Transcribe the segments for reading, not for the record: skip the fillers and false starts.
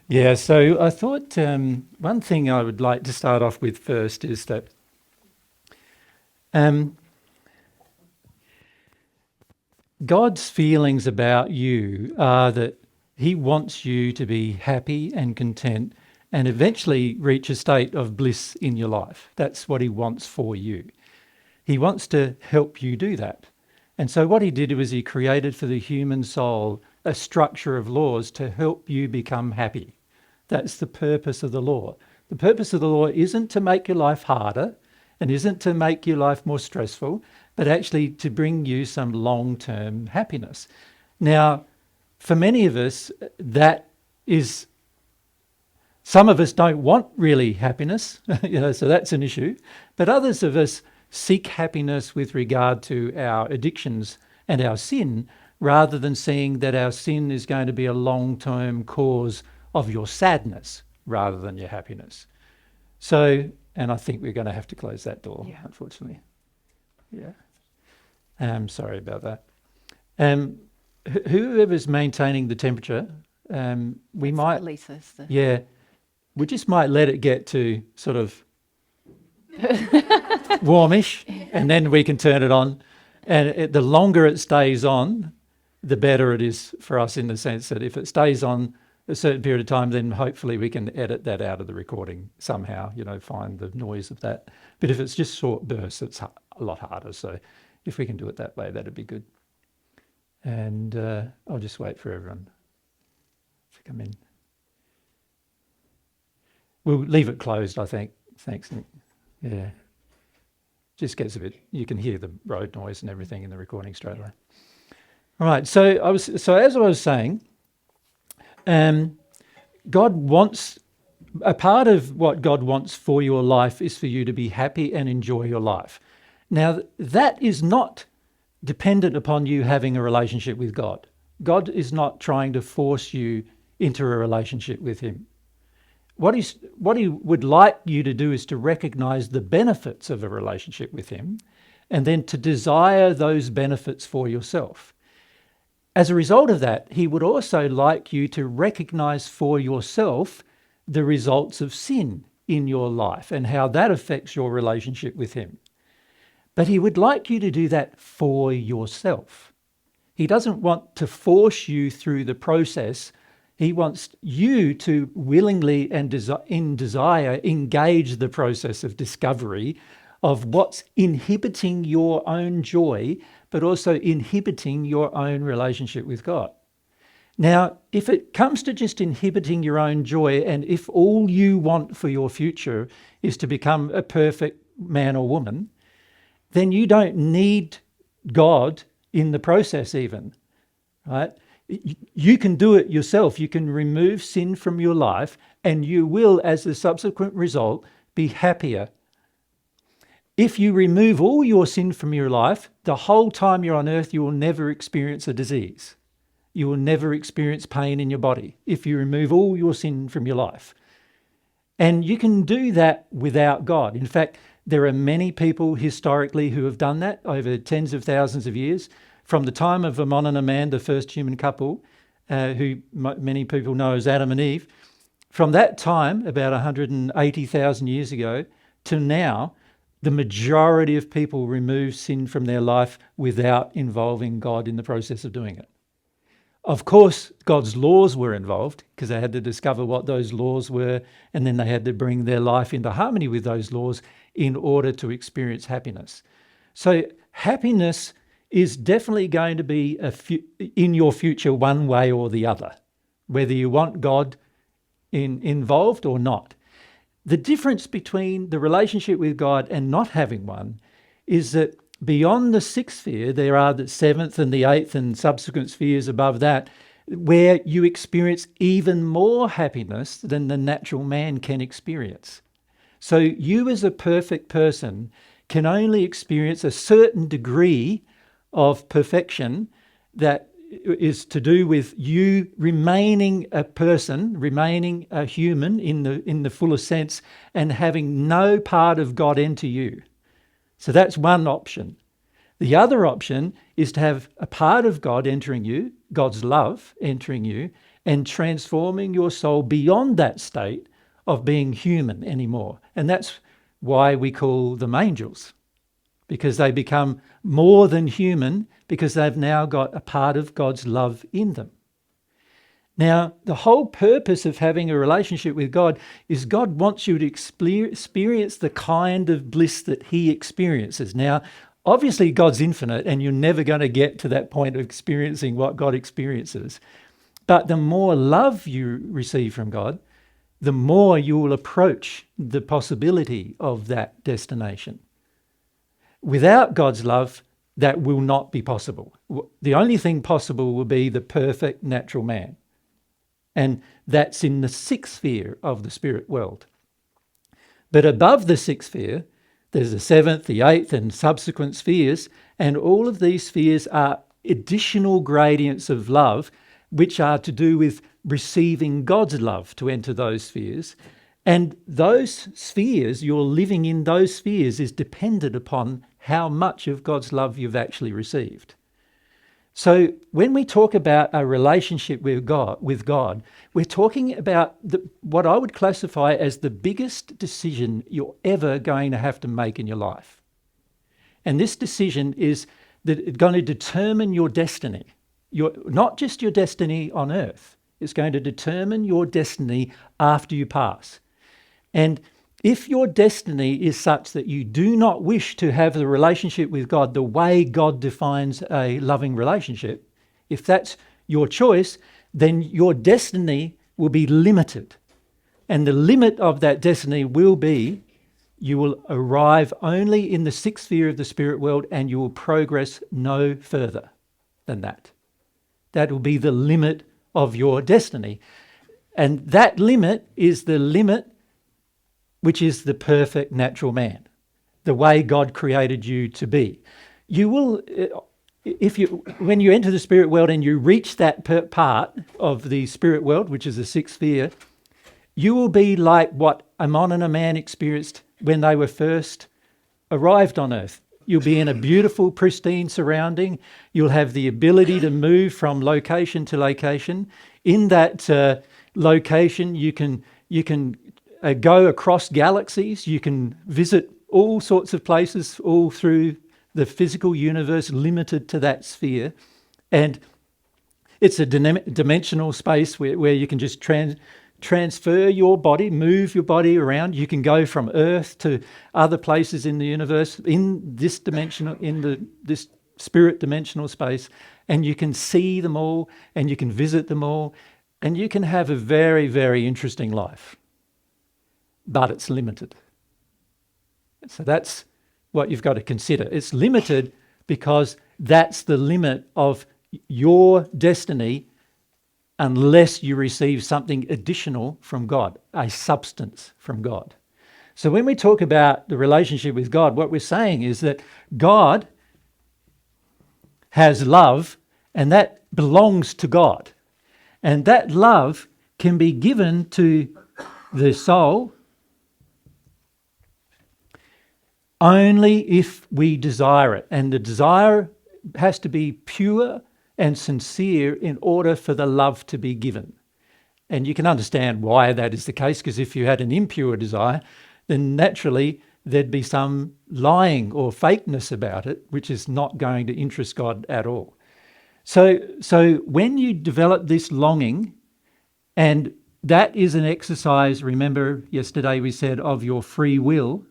Yeah, so I thought one thing I would like to start off with first is that um, God's feelings about you are that He wants you to be happy and content and eventually reach a state of bliss in your life. That's what He wants for you. He wants to help you do that. And so what He did was He created for the human soul a structure of laws to help you become happy. That's the purpose of the law. The purpose of the law isn't to make your life harder and isn't to make your life more stressful, but actually to bring you some long-term happiness. Now, for many of us, that is, some of us don't want really happiness, so that's an issue. But others of us seek happiness with regard to our addictions and our sin, rather than seeing that our sin is going to be a long-term cause of your sadness rather than your happiness. So, and I think we're going to have to close that door, unfortunately. Yeah. Sorry about that. Whoever's maintaining the temperature, we That's might, Lisa's. yeah, we just might let it get to sort of warmish, and then we can turn it on. And the longer it stays on, the better it is for us, in the sense that if it stays on a certain period of time, then hopefully we can edit that out of the recording somehow, find the noise of that. But if it's just short bursts, it's a lot harder. So if we can do it that way, that'd be good. And I'll just wait for everyone to come in. We'll leave it closed, I think. Thanks, Nick. Yeah. Just gets a bit, you can hear the road noise and everything in the recording straight away. All right, so as I was saying, God wants, a part of what God wants for your life is for you to be happy and enjoy your life. Now, that is not dependent upon you having a relationship with God. God is not trying to force you into a relationship with Him. What he would like you to do is to recognize the benefits of a relationship with Him, and then to desire those benefits for yourself. As a result of that, He would also like you to recognize for yourself the results of sin in your life and how that affects your relationship with Him. But He would like you to do that for yourself. He doesn't want to force you through the process. He wants you to willingly and in desire engage the process of discovery of what's inhibiting your own joy, but also inhibiting your own relationship with God. Now, if it comes to just inhibiting your own joy, and if all you want for your future is to become a perfect man or woman, then you don't need God in the process even, right? You can do it yourself. You can remove sin from your life, and you will, as a subsequent result, be happier. If you remove all your sin from your life, the whole time you're on earth, you will never experience a disease. You will never experience pain in your body if you remove all your sin from your life. And you can do that without God. In fact, there are many people historically who have done that over tens of thousands of years. From the time of a man and a man, the first human couple, who many people know as Adam and Eve, from that time, about 180,000 years ago, to now, the majority of people remove sin from their life without involving God in the process of doing it. Of course, God's laws were involved, because they had to discover what those laws were, and then they had to bring their life into harmony with those laws in order to experience happiness. So happiness is definitely going to be in your future one way or the other, whether you want God involved or not. The difference between the relationship with God and not having one is that beyond the sixth sphere, there are the seventh and the eighth and subsequent spheres above that, where you experience even more happiness than the natural man can experience. So you as a perfect person can only experience a certain degree of perfection that is to do with you remaining a person, remaining a human in the fullest sense, and having no part of God enter you. So that's one option. The other option is to have a part of God entering you, God's love entering you, and transforming your soul beyond that state of being human anymore. And that's why we call them angels, because they become more than human because they've now got a part of God's love in them. Now, the whole purpose of having a relationship with God is God wants you to experience the kind of bliss that he experiences. Now, obviously, God's infinite and you're never going to get to that point of experiencing what God experiences. But the more love you receive from God, the more you will approach the possibility of that destination. Without God's love, that will not be possible. The only thing possible will be the perfect natural man. And that's in the sixth sphere of the spirit world. But above the sixth sphere, there's the seventh, the eighth, and subsequent spheres, and all of these spheres are additional gradients of love, which are to do with receiving God's love to enter those spheres. And those spheres, your living in those spheres, is dependent upon how much of God's love you've actually received. So when we talk about a relationship with God, we're talking about what I would classify as the biggest decision you're ever going to have to make in your life. And this decision is that it's going to determine your destiny. Not just your destiny on earth. It's going to determine your destiny after you pass. And if your destiny is such that you do not wish to have the relationship with God the way God defines a loving relationship, if that's your choice, then your destiny will be limited. And the limit of that destiny will be you will arrive only in the sixth sphere of the spirit world and you will progress no further than that. That will be the limit of your destiny. And that limit is the limit which is the perfect natural man, the way God created you to be. You will, when you enter the spirit world and you reach that part of the spirit world, which is the sixth sphere, you will be like what Ammon and Aman experienced when they were first arrived on earth. You'll be in a beautiful, pristine surrounding. You'll have the ability to move from location to location. In that location, you can go across galaxies. You can visit all sorts of places all through the physical universe, limited to that sphere. And it's a dimensional space where you can just transfer your body, move your body around. You can go from Earth to other places in the universe in this dimensional, this spirit dimensional space, and you can see them all and you can visit them all and you can have a very, very interesting life. But it's limited. So that's what you've got to consider. It's limited because that's the limit of your destiny unless you receive something additional from God, a substance from God. So when we talk about the relationship with God, what we're saying is that God has love and that belongs to God. And that love can be given to the soul only if we desire it. And the desire has to be pure and sincere in order for the love to be given. And you can understand why that is the case, because if you had an impure desire, then naturally there'd be some lying or fakeness about it, which is not going to interest God at all. So when you develop this longing, and that is an exercise, remember yesterday we said, of your free will.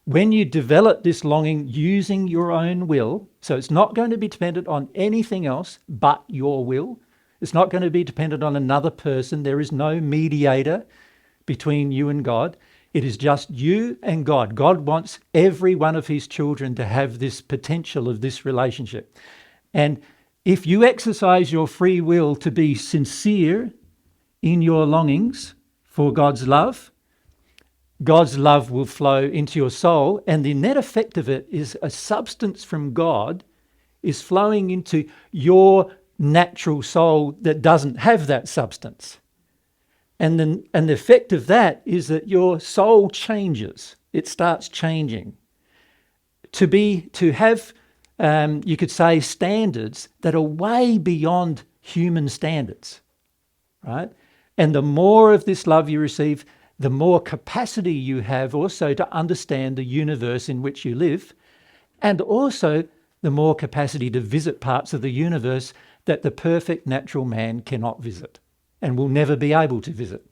When you develop this longing using your own will, so it's not going to be dependent on anything else but your will. It's not going to be dependent on another person. There is no mediator between you and God. It is just you and God. God wants every one of his children to have this potential of this relationship. And if you exercise your free will to be sincere in your longings for God's love will flow into your soul, and the net effect of it is a substance from God is flowing into your natural soul that doesn't have that substance. And the effect of that is that your soul changes. It starts changing. To have, you could say, standards that are way beyond human standards. right? And the more of this love you receive, the more capacity you have also to understand the universe in which you live, and also the more capacity to visit parts of the universe that the perfect natural man cannot visit and will never be able to visit.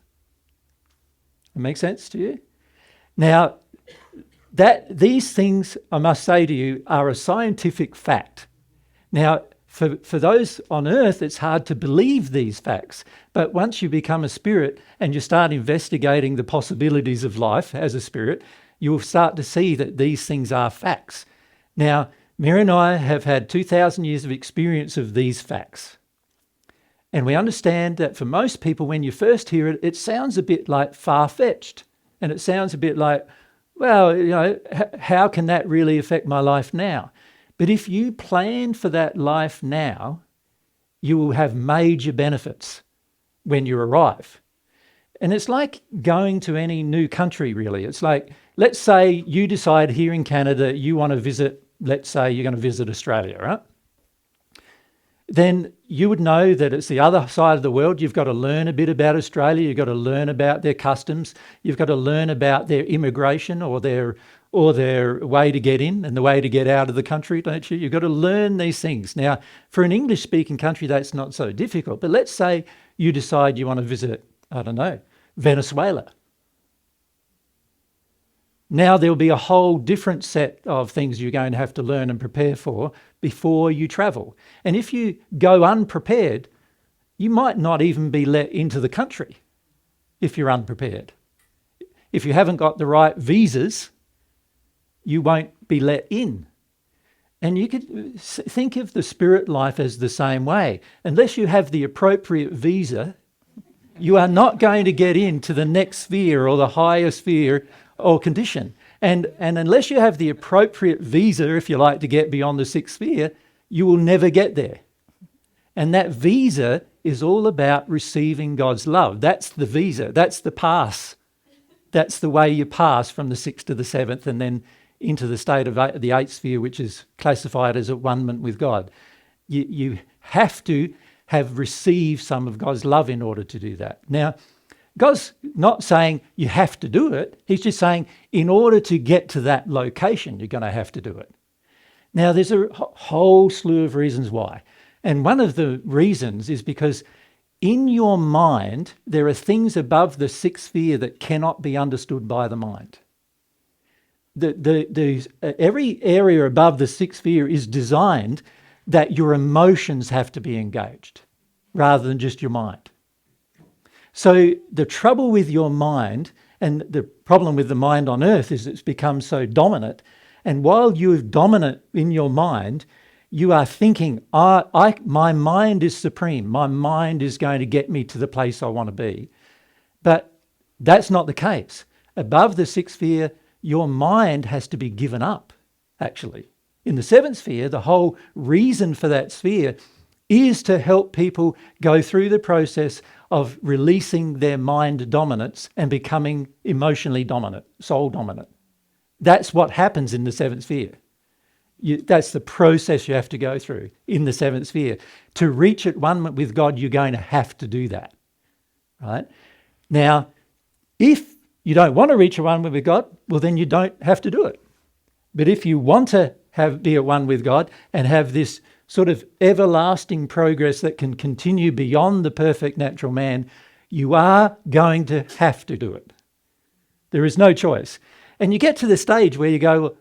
That make sense to you? Now, these things, I must say to you, are a scientific fact. Now, for those on earth, it's hard to believe these facts. But once you become a spirit and you start investigating the possibilities of life as a spirit, you'll start to see that these things are facts. Now, Mary and I have had 2,000 years of experience of these facts. And we understand that for most people, when you first hear it, it sounds a bit like far-fetched. And it sounds a bit like, well, you know, how can that really affect my life now? But if you plan for that life now, you will have major benefits when you arrive. And it's like going to any new country, really. It's like, let's say you decide here in Canada you want to visit, let's say you're going to visit Australia, right? Then you would know that it's the other side of the world. You've got to learn a bit about Australia. You've got to learn about their customs. You've got to learn about their immigration or their way to get in and the way to get out of the country, don't you? You've got to learn these things. Now, for an English-speaking country, that's not so difficult. But let's say you decide you want to visit, I don't know, Venezuela. Now there'll be a whole different set of things you're going to have to learn and prepare for before you travel. And if you go unprepared, you might not even be let into the country if you're unprepared. If you haven't got the right visas, you won't be let in. And you could think of the spirit life as the same way. Unless you have the appropriate visa, you are not going to get into the next sphere or the higher sphere or condition. And unless you have the appropriate visa, if you like, to get beyond the sixth sphere, you will never get there. And that visa is all about receiving God's love. That's the visa. That's the pass. That's the way you pass from the sixth to the seventh and then into the state of the eighth sphere, which is classified as at one-ment with God. You have to have received some of God's love in order to do that. Now, God's not saying you have to do it. He's just saying in order to get to that location, you're going to have to do it. Now, there's a whole slew of reasons why. And one of the reasons is because in your mind, there are things above the sixth sphere that cannot be understood by the mind. Every area above the sixth sphere is designed that your emotions have to be engaged rather than just your mind. So the trouble with your mind and the problem with the mind on earth is it's become so dominant. And while you're dominant in your mind, you are thinking, my mind is supreme. My mind is going to get me to the place I want to be. But that's not the case. Above the sixth sphere, your mind has to be given up, actually. In the seventh sphere, the whole reason for that sphere is to help people go through the process of releasing their mind dominance and becoming emotionally dominant, soul dominant. That's what happens in the seventh sphere. That's the process you have to go through in the seventh sphere. To reach at one with God, you're going to have to do that, right? Now, if you don't want to reach at one with God, well, then you don't have to do it. But if you want to be at one with God and have this sort of everlasting progress that can continue beyond the perfect natural man, you are going to have to do it. There is no choice. And you get to the stage where you go,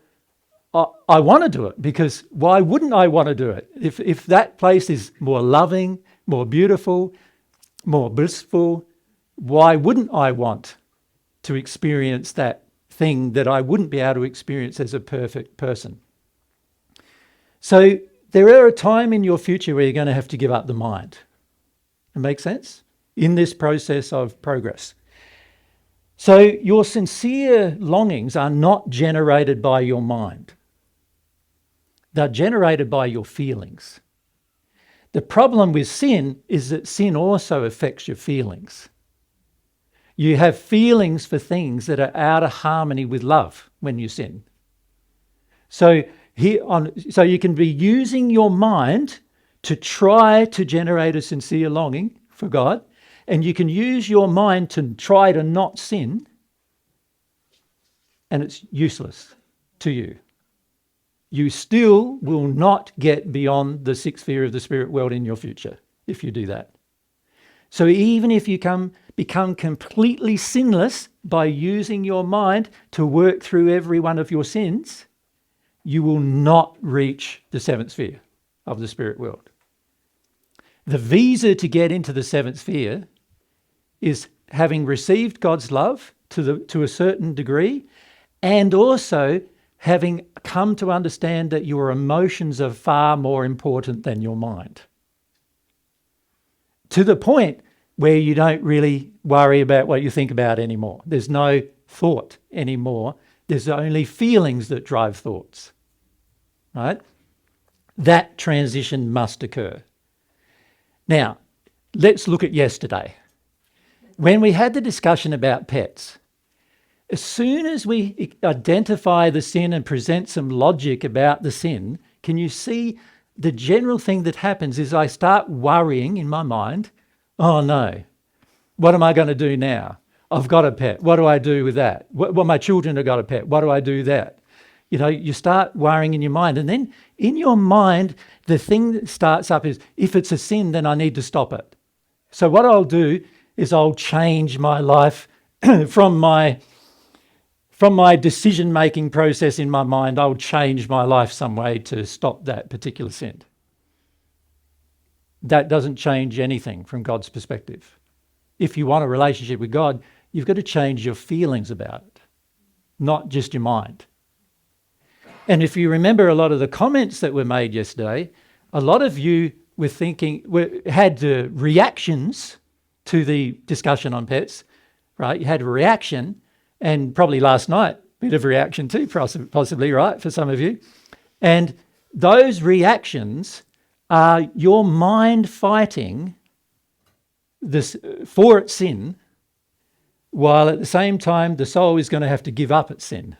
well, I want to do it, because why wouldn't I want to do it? If that place is more loving, more beautiful, more blissful, why wouldn't I want to experience that thing that I wouldn't be able to experience as a perfect person? So there are a time in your future where you're going to have to give up the mind. It makes sense? In this process of progress. So your sincere longings are not generated by your mind. They're generated by your feelings. The problem with sin is that sin also affects your feelings. You have feelings for things that are out of harmony with love when you sin. So you can be using your mind to try to generate a sincere longing for God, And you can use your mind to try to not sin, and it's useless to you. You still will not get beyond the sixth sphere of the spirit world in your future if you do that. So even if you become completely sinless by using your mind to work through every one of your sins, you will not reach the seventh sphere of the spirit world. The visa to get into the seventh sphere is having received God's love to a certain degree, and also having come to understand that your emotions are far more important than your mind. To the point where you don't really worry about what you think about anymore. There's no thought anymore. There's only feelings that drive thoughts, right? That transition must occur. Now, let's look at yesterday. When we had the discussion about pets, as soon as we identify the sin and present some logic about the sin, can you see the general thing that happens is I start worrying in my mind, oh no, what am I going to do now? I've got a pet. What do I do with that? Well, my children have got a pet. What do I do with that? You know, you start worrying in your mind. And then in your mind, the thing that starts up is, if it's a sin, then I need to stop it. So what I'll do is I'll change my life from my decision-making process in my mind. I'll change my life some way to stop that particular sin. That doesn't change anything from God's perspective. If you want a relationship with God, you've got to change your feelings about it, not just your mind. And if you remember a lot of the comments that were made yesterday, a lot of you were had reactions to the discussion on pets, right? You had a reaction, and probably last night, a bit of reaction too, possibly, right, for some of you. And those reactions are your mind fighting this for its sin, while at the same time the soul is going to have to give up its sin.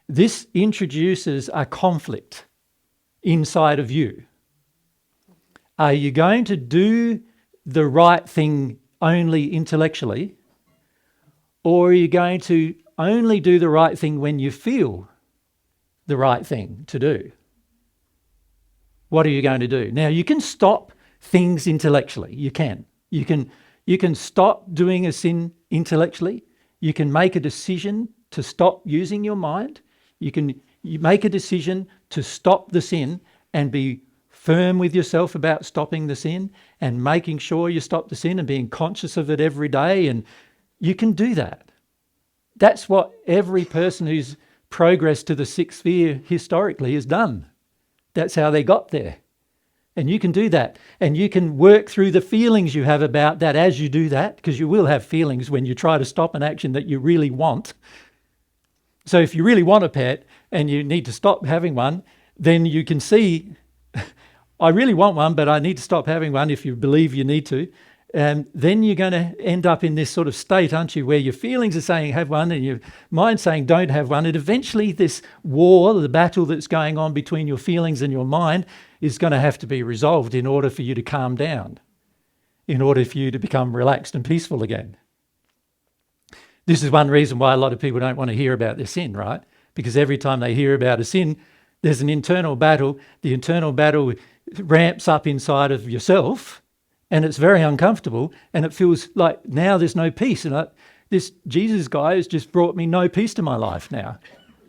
This introduces a conflict inside of you. Are you going to do the right thing only intellectually, or are you going to only do the right thing when you feel the right thing to do? What are you going to do? Now, you can stop things intellectually. You can. You can stop doing a sin intellectually. You can make a decision to stop using your mind. You make a decision to stop the sin and be firm with yourself about stopping the sin and making sure you stop the sin and being conscious of it every day. And you can do that. That's what every person who's progressed to the sixth sphere historically has done. That's how they got there. And you can do that. And you can work through the feelings you have about that as you do that, because you will have feelings when you try to stop an action that you really want. So if you really want a pet and you need to stop having one, then you can see, I really want one, but I need to stop having one if you believe you need to. And then you're going to end up in this sort of state, aren't you, where your feelings are saying have one and your mind's saying don't have one. And eventually this war, the battle that's going on between your feelings and your mind is going to have to be resolved in order for you to calm down, in order for you to become relaxed and peaceful again. This is one reason why a lot of people don't want to hear about their sin, right? Because every time they hear about a sin, there's an internal battle. The internal battle ramps up inside of yourself, and it's very uncomfortable, and it feels like now there's no peace. And this Jesus guy has just brought me no peace to my life now,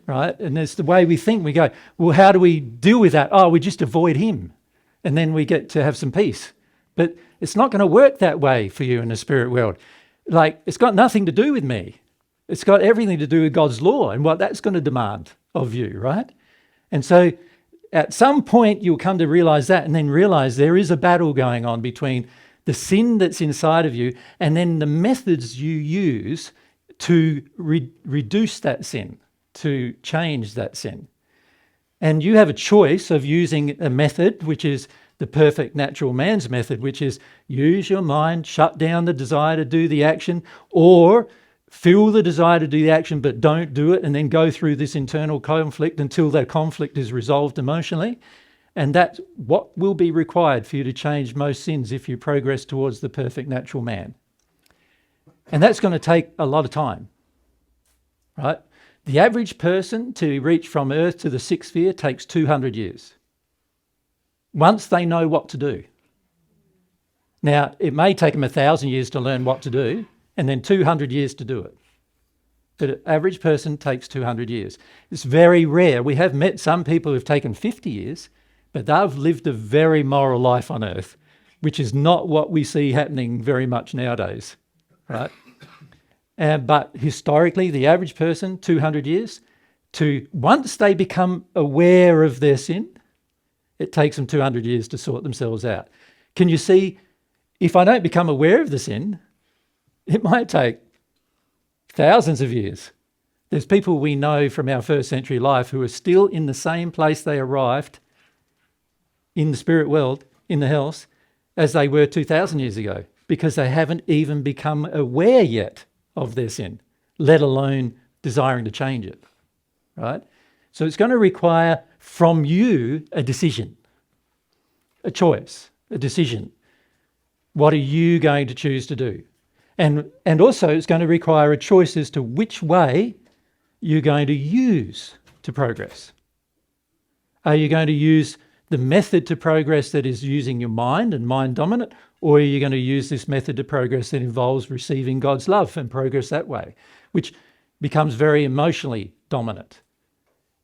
right? And it's the way we think. We go, well, how do we deal with that? Oh, we just avoid him, and then we get to have some peace. But it's not going to work that way for you in the spirit world. Like, it's got nothing to do with me. It's got everything to do with God's law and what that's going to demand of you, right? And so at some point you'll come to realize that, and then realize there is a battle going on between the sin that's inside of you and then the methods you use to reduce that sin, to change that sin. And you have a choice of using a method, which is the perfect natural man's method, which is use your mind, shut down the desire to do the action, or feel the desire to do the action but don't do it, and then go through this internal conflict until that conflict is resolved emotionally. And that's what will be required for you to change most sins if you progress towards the perfect natural man. And that's going to take a lot of time, right? The average person to reach from Earth to the sixth sphere takes 200 years. Once they know what to do. Now, it may take them 1,000 years to learn what to do, and then 200 years to do it. But an average person takes 200 years. It's very rare. We have met some people who've taken 50 years, but they've lived a very moral life on Earth, which is not what we see happening very much nowadays, right? But historically, the average person, 200 years, once they become aware of their sin, it takes them 200 years to sort themselves out. Can you see, if I don't become aware of the sin, it might take thousands of years. There's people we know from our first century life who are still in the same place they arrived in the spirit world, in the hells, as they were 2,000 years ago, because they haven't even become aware yet of their sin, let alone desiring to change it, right? So it's going to require from you a decision, a choice, a decision. What are you going to choose to do? And also it's going to require a choice as to which way you're going to use to progress. Are you going to use the method to progress that is using your mind and mind dominant, or are you going to use this method to progress that involves receiving God's love and progress that way, which becomes very emotionally dominant?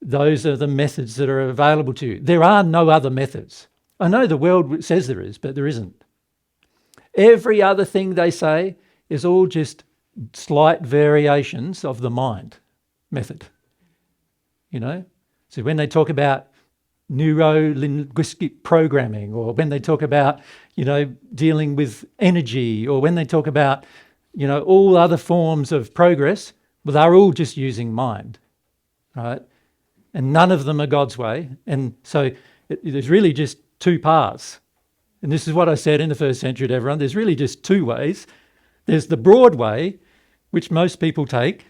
Those are the methods that are available to you. There are no other methods. I know the world says there is, but there isn't. Every other thing they say is all just slight variations of the mind method. You know? So when they talk about neuro-linguistic programming, or when they talk about, dealing with energy, or when they talk about, all other forms of progress, well, they're all just using mind, right? And none of them are God's way. And so there's really just two paths. And this is what I said in the first century to everyone. There's really just two ways. There's the broad way, which most people take,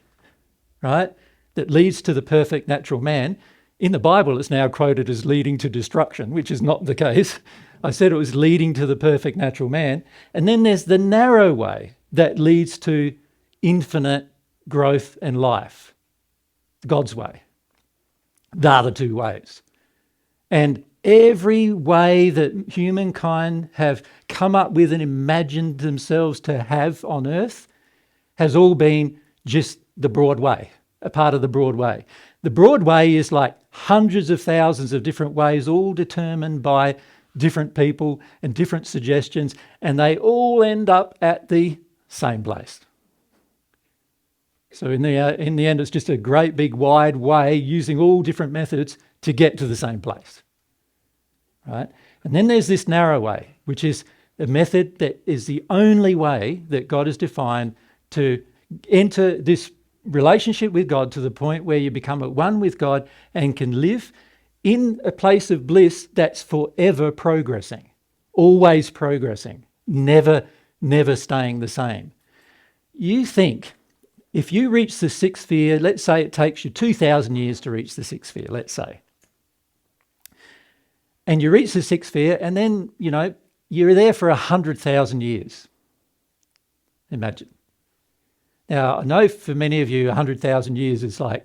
right, that leads to the perfect natural man. In the Bible, it's now quoted as leading to destruction, which is not the case. I said it was leading to the perfect natural man. And then there's the narrow way that leads to infinite growth and life, God's way. They're the two ways. And every way that humankind have come up with and imagined themselves to have on earth has all been just the broad way, a part of the broad way. The broad way is like hundreds of thousands of different ways, all determined by different people and different suggestions, and they all end up at the same place. So in the end, it's just a great big wide way using all different methods to get to the same place, right? And then there's this narrow way, which is a method that is the only way that God has defined to enter this relationship with God to the point where you become at one with God and can live in a place of bliss that's forever progressing, always progressing, never staying the same. You think if you reach the sixth sphere, let's say it takes you 2,000 years to reach the sixth sphere, let's say, and you reach the sixth sphere and then, you're there for 100,000 years. Imagine. Now, I know for many of you, 100,000 years is like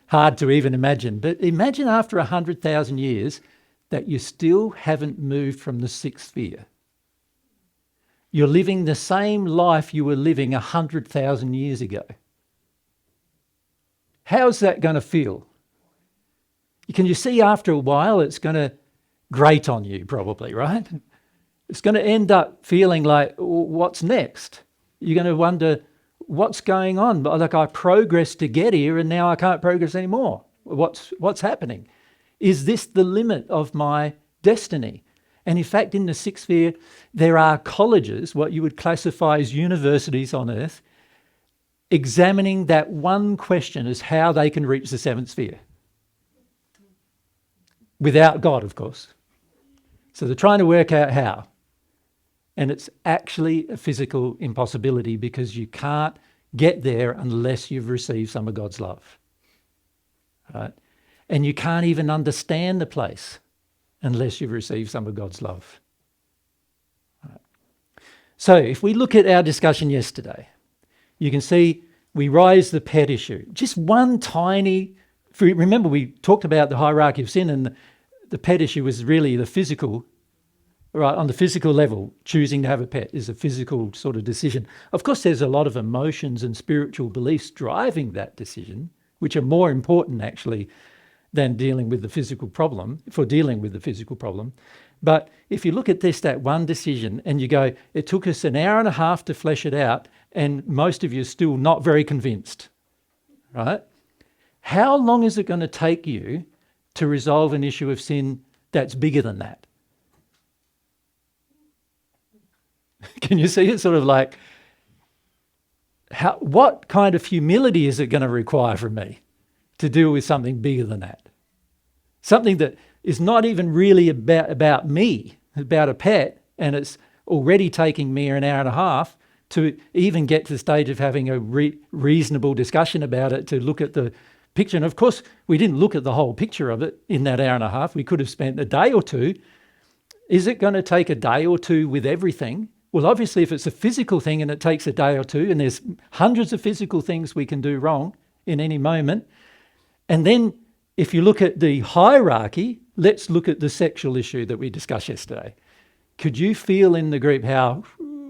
hard to even imagine, but imagine after 100,000 years that you still haven't moved from the sixth sphere. You're living the same life you were living 100,000 years ago. How's that going to feel? Can you see after a while it's going to grate on you probably, right? It's going to end up feeling like, what's next? You're going to wonder, what's going on? Like I progressed to get here and now I can't progress anymore. What's happening? Is this the limit of my destiny? And in fact, in the sixth sphere, there are colleges, what you would classify as universities on Earth, examining that one question as how they can reach the seventh sphere. Without God, of course. So they're trying to work out how. And it's actually a physical impossibility because you can't get there unless you've received some of God's love. Right? And you can't even understand the place unless you've received some of God's love. Right. So if we look at our discussion yesterday, you can see we raised the pet issue. Just one tiny, remember we talked about the hierarchy of sin, and the pet issue was really the physical, right? On the physical level, choosing to have a pet is a physical sort of decision. Of course, there's a lot of emotions and spiritual beliefs driving that decision, which are more important actually than dealing with the physical problem, for dealing with the physical problem. But if you look at that one decision and you go, it took us an hour and a half to flesh it out, and most of you are still not very convinced, right? How long is it going to take you to resolve an issue of sin that's bigger than that? Can you see it sort of like, what kind of humility is it going to require from me to deal with something bigger than that? Something that is not even really about me, about a pet, and it's already taking me an hour and a half to even get to the stage of having a reasonable discussion about it, to look at the picture. And of course, we didn't look at the whole picture of it in that hour and a half. We could have spent a day or two. Is it going to take a day or two with everything? Well, obviously, if it's a physical thing and it takes a day or two, and there's hundreds of physical things we can do wrong in any moment. And then if you look at the hierarchy, let's look at the sexual issue that we discussed yesterday. Could you feel in the group how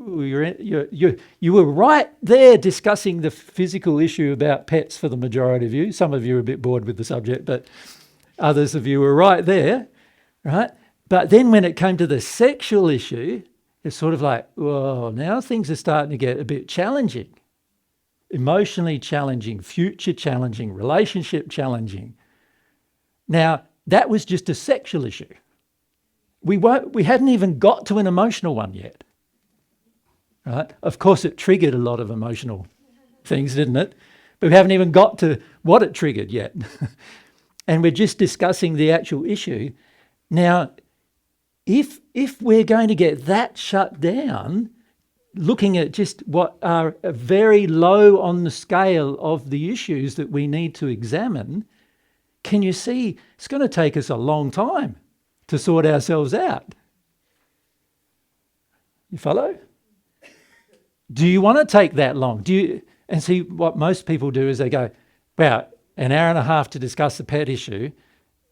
you were right there discussing the physical issue about pets for the majority of you? Some of you are a bit bored with the subject, but others of you were right there, right? But then when it came to the sexual issue, it's sort of like, whoa, now things are starting to get a bit challenging. Emotionally challenging, future challenging, relationship challenging. Now, that was just a sexual issue. We hadn't even got to an emotional one yet. Right? Of course, it triggered a lot of emotional things, didn't it? But we haven't even got to what it triggered yet. And we're just discussing the actual issue. Now, if we're going to get that shut down, looking at just what are very low on the scale of the issues that we need to examine, can you see it's going to take us a long time to sort ourselves out? You follow? Do you want to take that long? And see, what most people do is they go, well, an hour and a half to discuss the pet issue,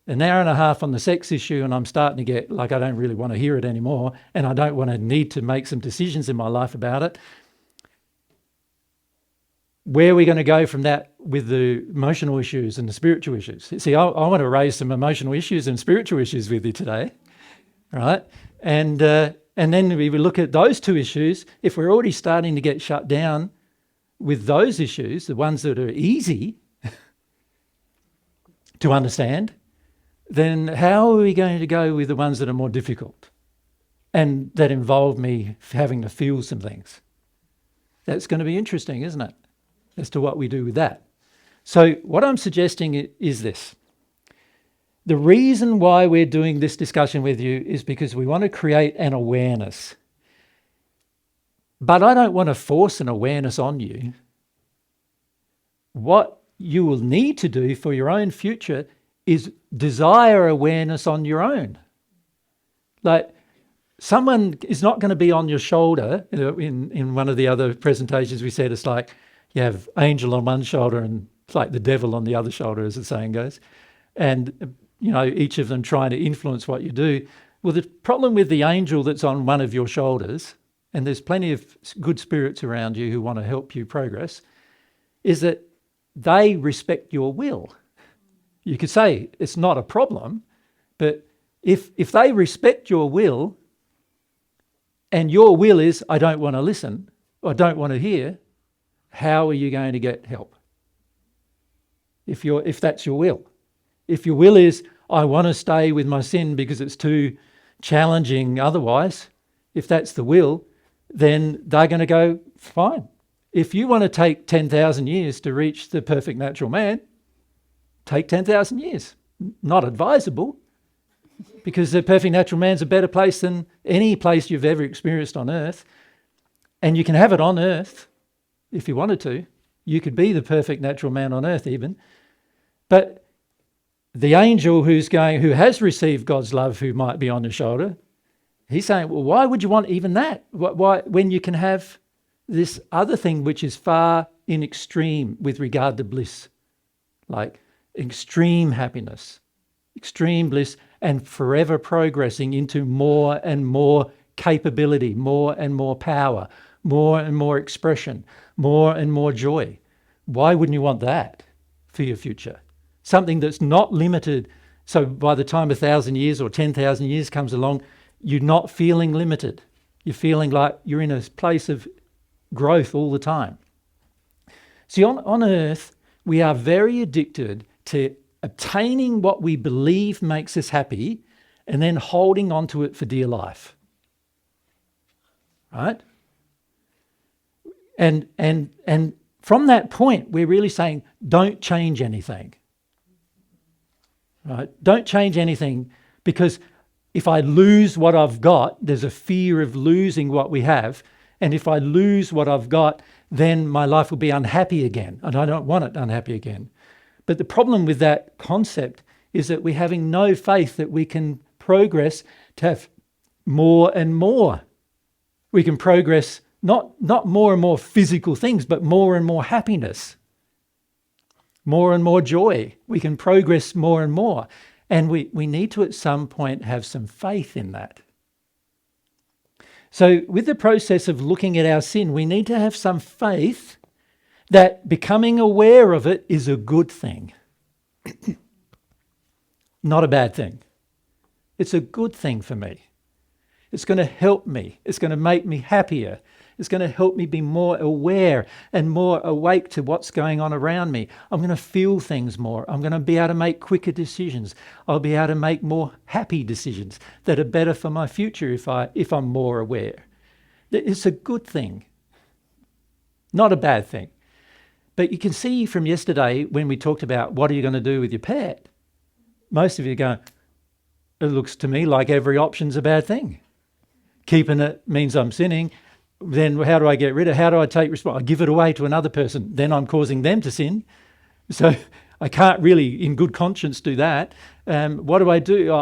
an hour and a half on the sex issue, and I'm starting to get like I don't really want to hear it anymore, and I don't want to need to make some decisions in my life about it. Where are we going to go from that with the emotional issues and the spiritual issues? See, I want to raise some emotional issues and spiritual issues with you today, right? And then we will look at those two issues. If we're already starting to get shut down with those issues, the ones that are easy to understand, then how are we going to go with the ones that are more difficult and that involve me having to feel some things? That's going to be interesting, isn't it? As to what we do with that. So what I'm suggesting is this. The reason why we're doing this discussion with you is because we want to create an awareness. But I don't want to force an awareness on you. What you will need to do for your own future is desire awareness on your own. Like, someone is not going to be on your shoulder. In one of the other presentations we said it's like you have angel on one shoulder and it's like the devil on the other shoulder, as the saying goes. And, each of them trying to influence what you do. Well, the problem with the angel that's on one of your shoulders, and there's plenty of good spirits around you who want to help you progress, is that they respect your will. You could say it's not a problem, but if they respect your will, and your will is, I don't want to listen, or I don't want to hear, how are you going to get help? If that's your will. If your will is, I want to stay with my sin because it's too challenging otherwise, if that's the will, then they're going to go, fine. If you want to take 10,000 years to reach the perfect natural man, take 10,000 years. Not advisable, because the perfect natural man's a better place than any place you've ever experienced on earth. And you can have it on earth if you wanted to. You could be the perfect natural man on earth even. But the angel who has received God's love, who might be on the shoulder, he's saying, well, why would you want even that? Why, when you can have this other thing which is far in extreme with regard to bliss, like extreme happiness, extreme bliss, and forever progressing into more and more capability, more and more power, more and more expression, more and more joy. Why wouldn't you want that for your future? Something that's not limited. So by the time 1,000 years or 10,000 years comes along, you're not feeling limited. You're feeling like you're in a place of growth all the time. See, on earth, we are very addicted to obtaining what we believe makes us happy and then holding on to it for dear life. Right? And from that point, we're really saying, don't change anything. Right? Don't change anything, because if I lose what I've got, there's a fear of losing what we have. And if I lose what I've got, then my life will be unhappy again. And I don't want it unhappy again. But the problem with that concept is that we're having no faith that we can progress to have more and more. We can progress not more and more physical things, but more and more happiness, more and more joy. We can progress more and more. And we need to at some point have some faith in that. So with the process of looking at our sin, we need to have some faith that becoming aware of it is a good thing. Not a bad thing. It's a good thing for me. It's going to help me. It's going to make me happier. It's going to help me be more aware and more awake to what's going on around me. I'm going to feel things more. I'm going to be able to make quicker decisions. I'll be able to make more happy decisions that are better for my future if I'm more aware. It's a good thing, not a bad thing. But you can see from yesterday when we talked about what are you going to do with your pet, most of you go, it looks to me like every option's a bad thing. Keeping it means I'm sinning. Then how do I get rid of it? How do I take responsibility? I give it away to another person. Then I'm causing them to sin. So I can't really, in good conscience, do that. What do I do?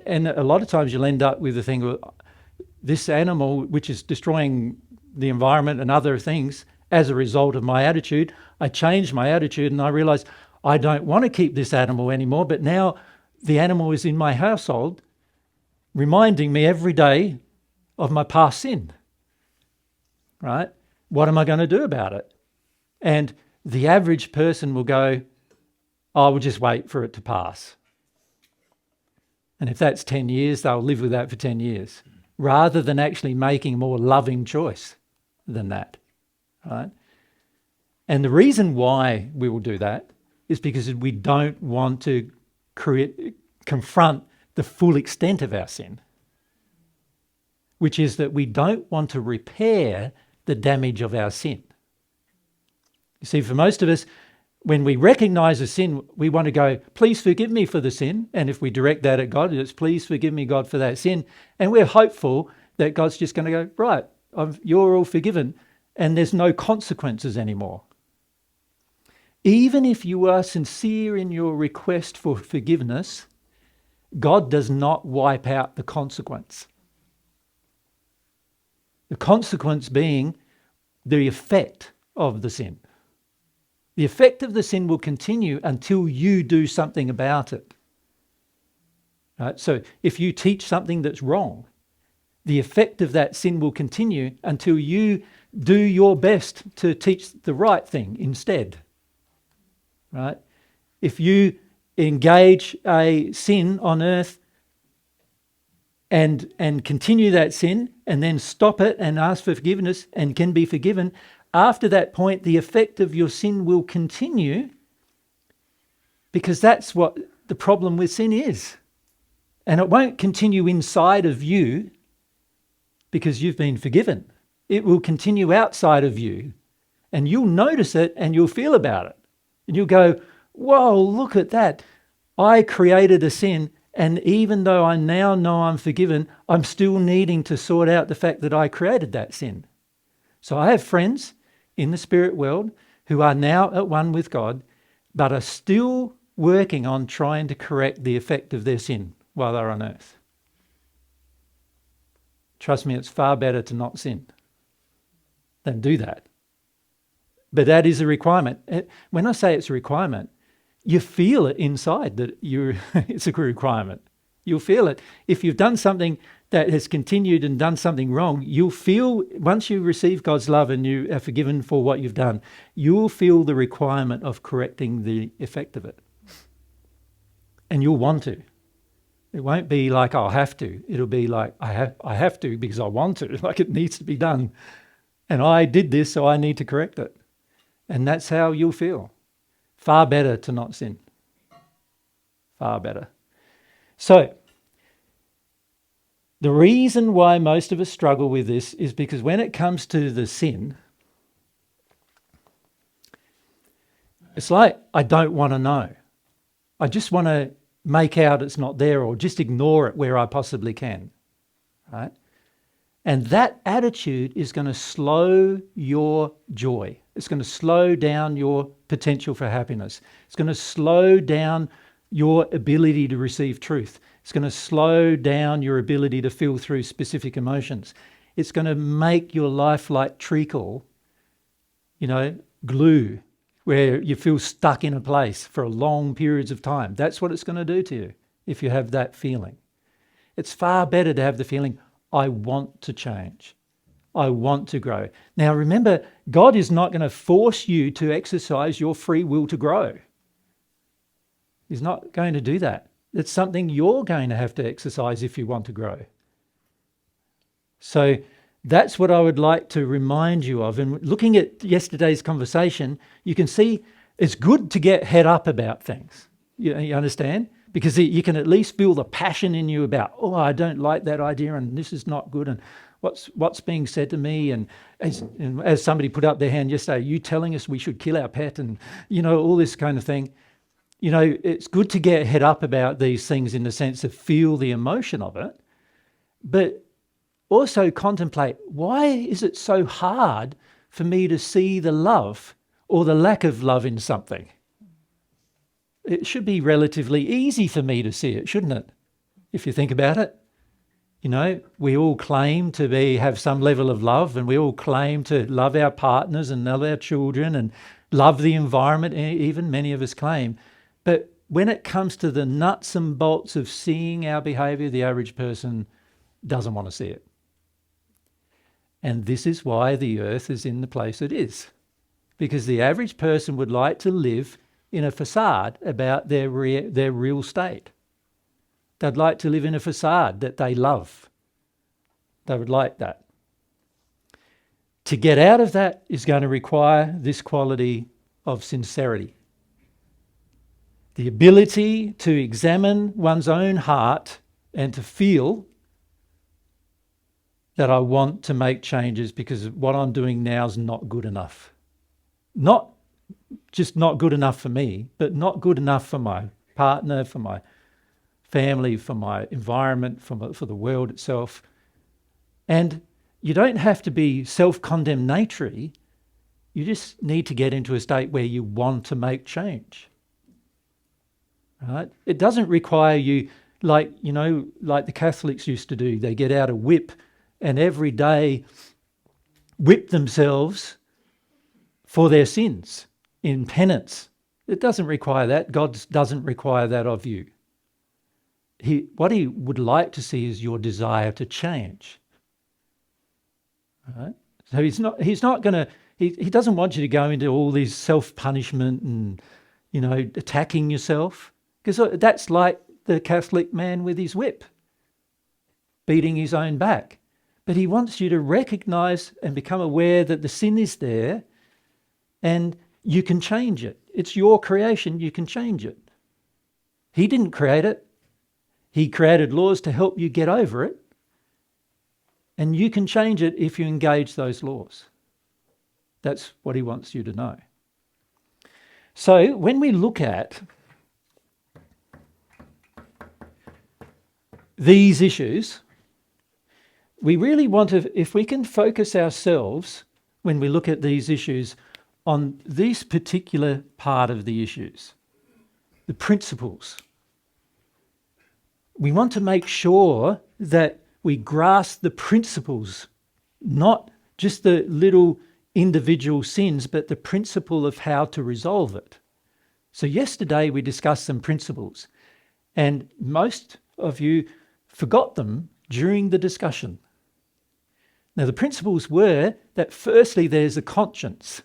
And a lot of times you'll end up with the thing, well, this animal, which is destroying the environment and other things as a result of my attitude, I changed my attitude and I realised I don't want to keep this animal anymore, but now the animal is in my household, reminding me every day of my past sin. Right? What am I going to do about it? And the average person will go, I will just wait for it to pass. And if that's 10 years, they'll live with that for 10 years, rather than actually making a more loving choice than that. Right? And the reason why we will do that is because we don't want to confront the full extent of our sin, which is that we don't want to repair the damage of our sin. You see, for most of us, when we recognize a sin, we want to go, please forgive me for the sin. And if we direct that at God, it's please forgive me, God, for that sin. And we're hopeful that God's just going to go, right, you're all forgiven and there's no consequences anymore. Even if you are sincere in your request for forgiveness, God does not wipe out the consequence. The consequence being the effect of the sin. The effect of the sin will continue until you do something about it. Right? So if you teach something that's wrong, the effect of that sin will continue until you do your best to teach the right thing instead. Right? If you engage a sin on earth and continue that sin and then stop it and ask for forgiveness and can be forgiven, after that point, the effect of your sin will continue, because that's what the problem with sin is. And it won't continue inside of you because you've been forgiven. It will continue outside of you, and you'll notice it and you'll feel about it. And you'll go, whoa, look at that. I created a sin, and even though I now know I'm forgiven, I'm still needing to sort out the fact that I created that sin. So I have friends in the spirit world who are now at one with God, but are still working on trying to correct the effect of their sin while they're on earth. Trust me, it's far better to not sin than do that. But that is a requirement. When I say it's a requirement, you feel it inside that it's a requirement. You'll feel it. If you've done something that has continued and done something wrong, you'll feel, once you receive God's love and you are forgiven for what you've done, you'll feel the requirement of correcting the effect of it. And you'll want to. It won't be like, I'll have to. It'll be like, I have to because I want to, like it needs to be done. And I did this, so I need to correct it. And that's how you'll feel. Far better to not sin. Far better. So, the reason why most of us struggle with this is because when it comes to the sin, it's like, I don't want to know. I just want to make out it's not there or just ignore it where I possibly can, right? And that attitude is going to slow your joy. It's going to slow down your potential for happiness. It's going to slow down your ability to receive truth. It's going to slow down your ability to feel through specific emotions. It's going to make your life like treacle, glue, where you feel stuck in a place for long periods of time. That's what it's going to do to you if you have that feeling. It's far better to have the feeling, I want to change. I want to grow. Now remember, God is not going to force you to exercise your free will to grow. He's not going to do that. It's something you're going to have to exercise if you want to grow. So that's what I would like to remind you of. And looking at yesterday's conversation, you can see it's good to get head up about things. You understand? Because you can at least feel the passion in you about, I don't like that idea and this is not good and what's being said to me. And as somebody put up their hand yesterday, you telling us we should kill our pet and, all this kind of thing. It's good to get head up about these things in the sense of feel the emotion of it, but also contemplate, why is it so hard for me to see the love or the lack of love in something? It should be relatively easy for me to see it, shouldn't it? If you think about it. We all claim to have some level of love, and we all claim to love our partners and love our children and love the environment, even many of us claim. But when it comes to the nuts and bolts of seeing our behaviour, the average person doesn't want to see it. And this is why the earth is in the place it is. Because the average person would like to live in a facade about their real state. They'd like to live in a facade that they love. They would like that. To get out of that is going to require this quality of sincerity. The ability to examine one's own heart and to feel that I want to make changes because what I'm doing now is not good enough. Not just not good enough for me, but not good enough for my partner, for my family, for my environment, for the world itself. And you don't have to be self-condemnatory. You just need to get into a state where you want to make change. Right? It doesn't require you, like the Catholics used to do. They get out a whip and every day whip themselves for their sins in penance. It doesn't require that. God doesn't require that of you. What he would like to see is your desire to change. Right? So he's not going to, he doesn't want you to go into all these self-punishment and, attacking yourself. Because that's like the Catholic man with his whip, beating his own back. But he wants you to recognise and become aware that the sin is there and you can change it. It's your creation, you can change it. He didn't create it. He created laws to help you get over it. And you can change it if you engage those laws. That's what he wants you to know. So when we look at these issues, we really want to, if we can focus ourselves when we look at these issues on this particular part of the issues. the principles. We want to make sure that we grasp the principles, not just the little individual sins, but the principle of how to resolve it. So yesterday we discussed some principles, and most of you forgot them during the discussion. Now the principles were that firstly there's a conscience.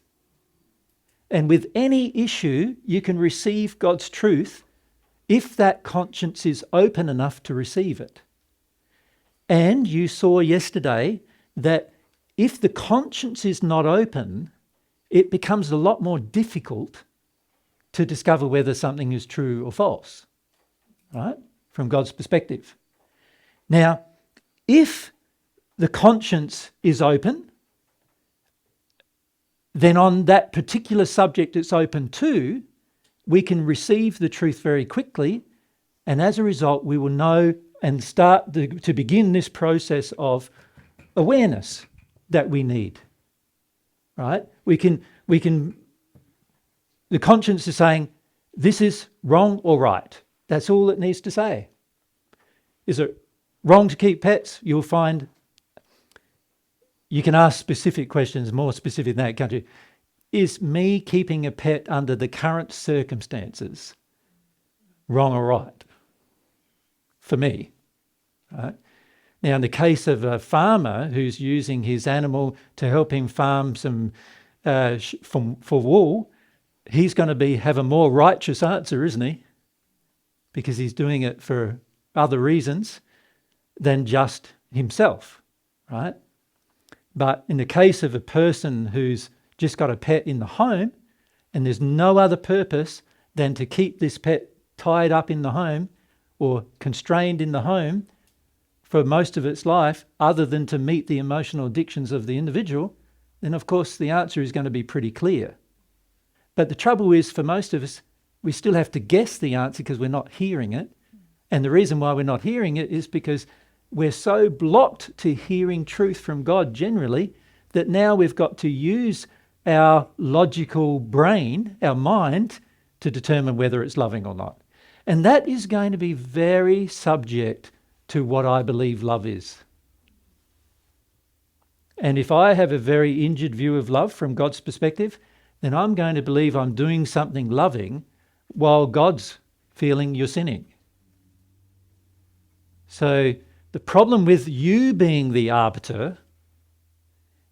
And with any issue you can receive God's truth if that conscience is open enough to receive it. And you saw yesterday that if the conscience is not open, it becomes a lot more difficult to discover whether something is true or false, right? From God's perspective. Now, if the conscience is open, then on that particular subject it's open to, we can receive the truth very quickly, and as a result we will know and start to begin this process of awareness that we need, right? The conscience is saying, this is wrong or right. That's all it needs to say. Is it wrong to keep pets? You'll find you can ask specific questions, more specific than that, can't you? Is me keeping a pet under the current circumstances wrong or right? For me, right? Now, in the case of a farmer who's using his animal to help him farm some for wool, he's going to have a more righteous answer, isn't he? Because he's doing it for other reasons than just himself, right? But in the case of a person who's just got a pet in the home and there's no other purpose than to keep this pet tied up in the home or constrained in the home for most of its life, other than to meet the emotional addictions of the individual, then of course the answer is going to be pretty clear. But the trouble is, for most of us, we still have to guess the answer because we're not hearing it. And the reason why we're not hearing it is because we're so blocked to hearing truth from God generally that now we've got to use our logical brain, our mind, to determine whether it's loving or not. And that is going to be very subject to what I believe love is. And if I have a very injured view of love from God's perspective, then I'm going to believe I'm doing something loving while God's feeling you're sinning. So the problem with you being the arbiter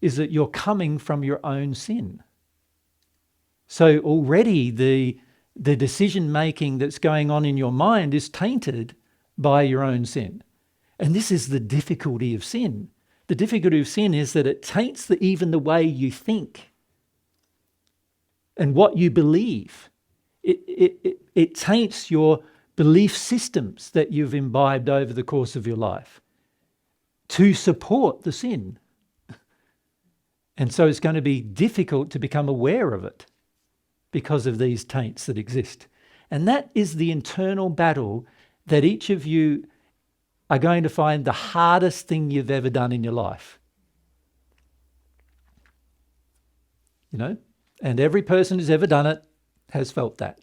is that you're coming from your own sin. So already the decision-making that's going on in your mind is tainted by your own sin. And this is the difficulty of sin. The difficulty of sin is that it taints even the way you think and what you believe. It taints your belief systems that you've imbibed over the course of your life to support the sin. And so it's going to be difficult to become aware of it because of these taints that exist. And that is the internal battle that each of you are going to find the hardest thing you've ever done in your life. You know? And every person who's ever done it has felt that.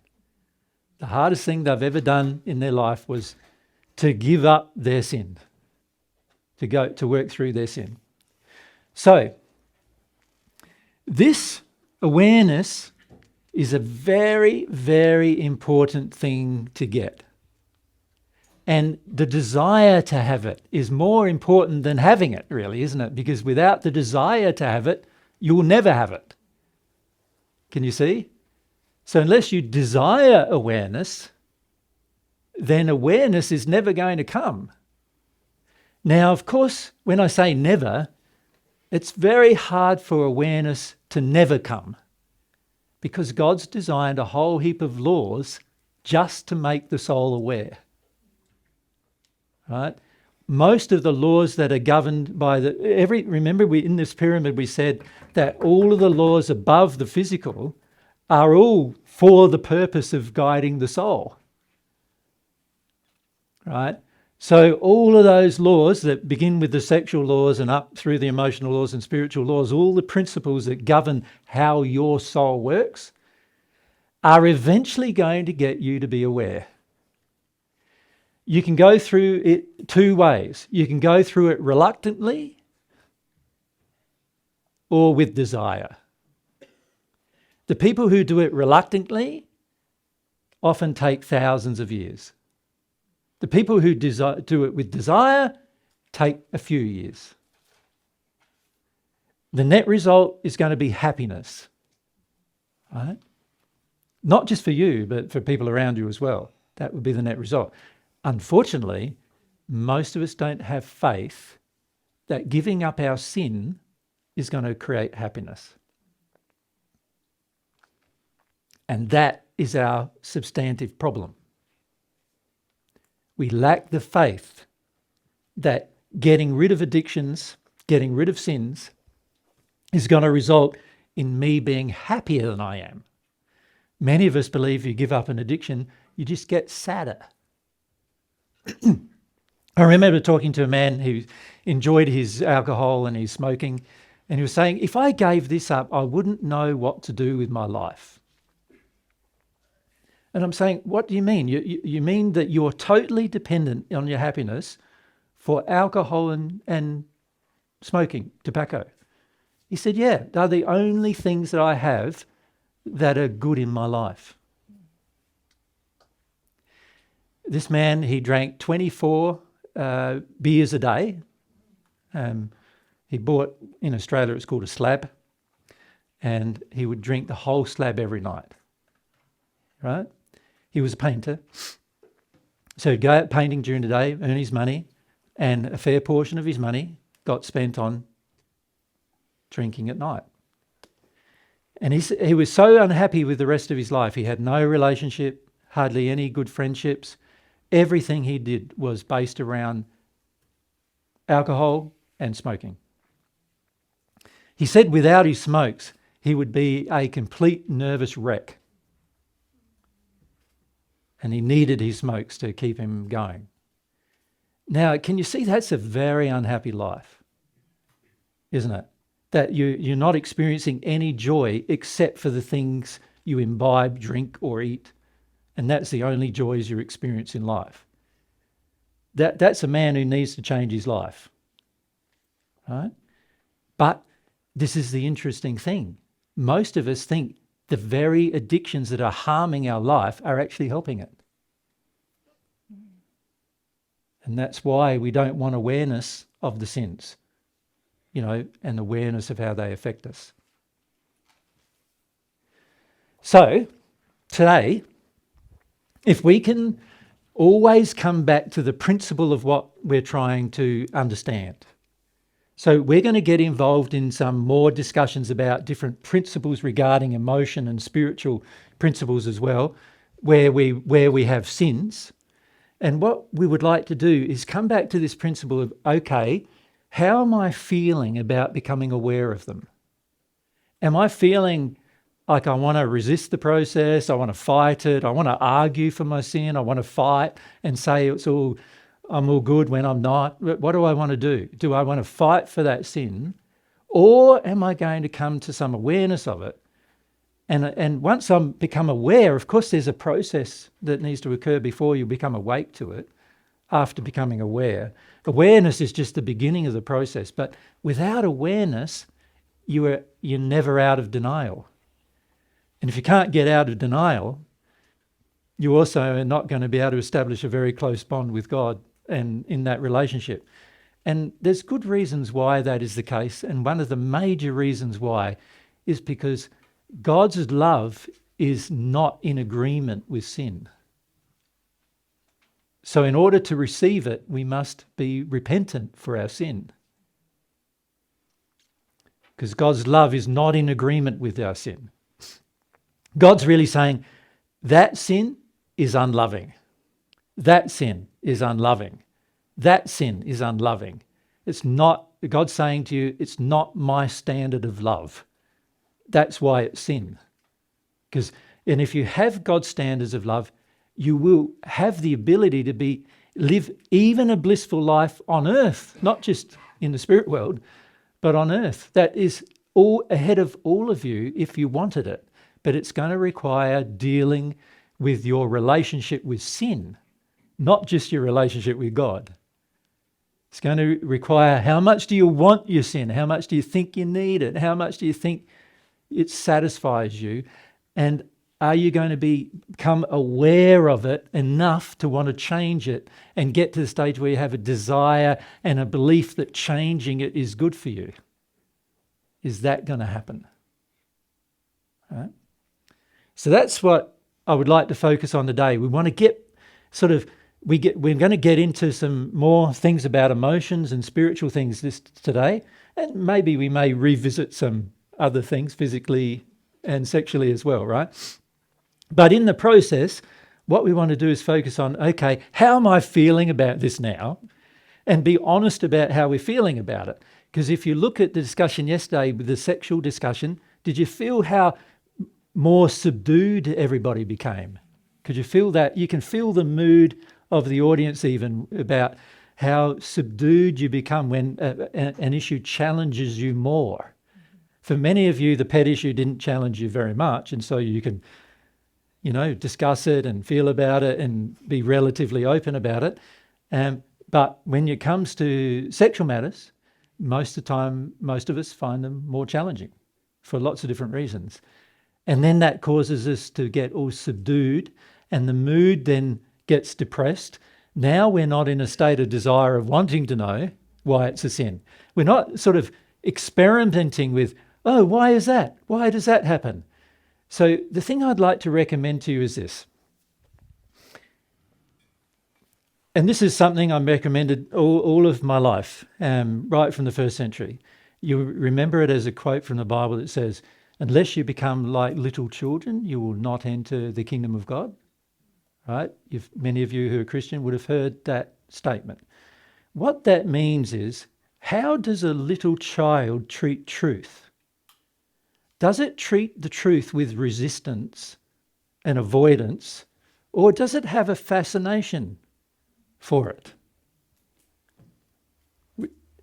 The hardest thing they've ever done in their life was to give up their sin, to work through their sin. So, this awareness is a very, very important thing to get. And the desire to have it is more important than having it, really, isn't it? Because without the desire to have it, you will never have it. Can you see? So unless you desire awareness, then awareness is never going to come. Now, of course, when I say never, it's very hard for awareness to never come, because God's designed a whole heap of laws just to make the soul aware. Right? Most of the laws that are governed by remember in this pyramid we said that all of the laws above the physical are all for the purpose of guiding the soul. Right? So all of those laws that begin with the sexual laws and up through the emotional laws and spiritual laws, all the principles that govern how your soul works, are eventually going to get you to be aware. You can go through it two ways. You can go through it reluctantly or with desire. The people who do it reluctantly often take thousands of years. The people who do it with desire take a few years. The net result is going to be happiness, right? Not just for you, but for people around you as well. That would be the net result. Unfortunately, most of us don't have faith that giving up our sin is going to create happiness. And that is our substantive problem. We lack the faith that getting rid of addictions, getting rid of sins, is going to result in me being happier than I am. Many of us believe you give up an addiction, you just get sadder. I remember talking to a man who enjoyed his alcohol and his smoking, and he was saying, if I gave this up, I wouldn't know what to do with my life. And I'm saying, what do you mean? You mean that you're totally dependent on your happiness for alcohol and smoking, tobacco? He said, yeah, they're the only things that I have that are good in my life. This man, he drank 24 beers a day. He bought, in Australia, it's called a slab, and he would drink the whole slab every night, right? He was a painter. So he'd go out painting during the day, earn his money, and a fair portion of his money got spent on drinking at night. And he was so unhappy with the rest of his life. He had no relationship, hardly any good friendships. Everything he did was based around alcohol and smoking. He said without his smokes, he would be a complete nervous wreck. And he needed his smokes to keep him going. Now, can you see that's a very unhappy life, isn't it? That you're not experiencing any joy except for the things you imbibe, drink or eat. And that's the only joys you experience in life. That's a man who needs to change his life, right? But this is the interesting thing. Most of us think the very addictions that are harming our life are actually helping it. And that's why we don't want awareness of the sins, and awareness of how they affect us. So, today, if we can always come back to the principle of what we're trying to understand. So we're going to get involved in some more discussions about different principles regarding emotion and spiritual principles as well, where we have sins. And what we would like to do is come back to this principle of, okay, how am I feeling about becoming aware of them? Am I feeling like I want to resist the process, I want to fight it, I want to argue for my sin, I want to fight and say I'm all good when I'm not? What do I want to do? Do I want to fight for that sin? Or am I going to come to some awareness of it? And once I become aware, of course there's a process that needs to occur before you become awake to it, after becoming aware. Awareness is just the beginning of the process, but without awareness, you're never out of denial. And if you can't get out of denial, you also are not going to be able to establish a very close bond with God and in that relationship. And there's good reasons why that is the case. And one of the major reasons why is because God's love is not in agreement with sin. So in order to receive it, we must be repentant for our sin. Because God's love is not in agreement with our sin. God's really saying, that sin is unloving. That sin is unloving. That sin is unloving. It's not, God's saying to you, it's not my standard of love. That's why it's sin. And if you have God's standards of love, you will have the ability to live even a blissful life on earth, not just in the spirit world, but on earth. That is all ahead of all of you if you wanted it. but it's going to require dealing with your relationship with sin, not just your relationship with God. It's going to require, how much do you want your sin? How much do you think you need it? How much do you think it satisfies you? And are you going to become aware of it enough to want to change it and get to the stage where you have a desire and a belief that changing it is good for you? Is that going to happen? Right? So that's what I would like to focus on today. We want to get we're going to get into some more things about emotions and spiritual things today, and maybe we may revisit some other things physically and sexually as well, right? But in the process, what we want to do is focus on, okay, how am I feeling about this now? And be honest about how we're feeling about it. Because if you look at the discussion yesterday with the sexual discussion, did you feel how more subdued everybody became? Could you feel that? You can feel the mood of the audience even about how subdued you become when an issue challenges you more. For many of you, the pet issue didn't challenge you very much, and so you can discuss it and feel about it and be relatively open about it. But when it comes to sexual matters, most of the time, most of us find them more challenging for lots of different reasons. And then that causes us to get all subdued, and the mood then gets depressed. Now we're not in a state of desire of wanting to know why it's a sin. We're not sort of experimenting with, oh, why is that? Why does that happen? So the thing I'd like to recommend to you is this. And this is something I'm recommended all of my life, right from the first century. You remember it as a quote from the Bible that says, unless you become like little children, you will not enter the kingdom of God. Right? Many of you who are Christian would have heard that statement. What that means is, how does a little child treat truth? Does it treat the truth with resistance and avoidance, or does it have a fascination for it?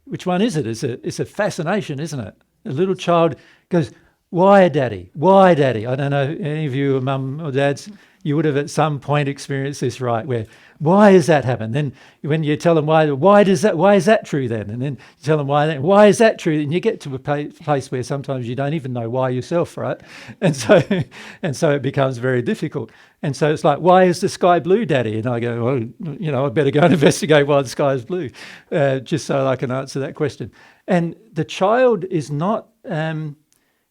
Which one is it? It's a fascination, isn't it? A little child goes, why, Daddy? Why, Daddy? I don't know, any of you are mum or dads, you would have at some point experienced this, right? Where, why does that happen? Then when you tell them why is that true then? And then you tell them why is that true? And you get to a place where sometimes you don't even know why yourself, right? And so it becomes very difficult. And so it's like, why is the sky blue, Daddy? And I go, well, I better go and investigate why the sky is blue, just so I can answer that question. And the child is not...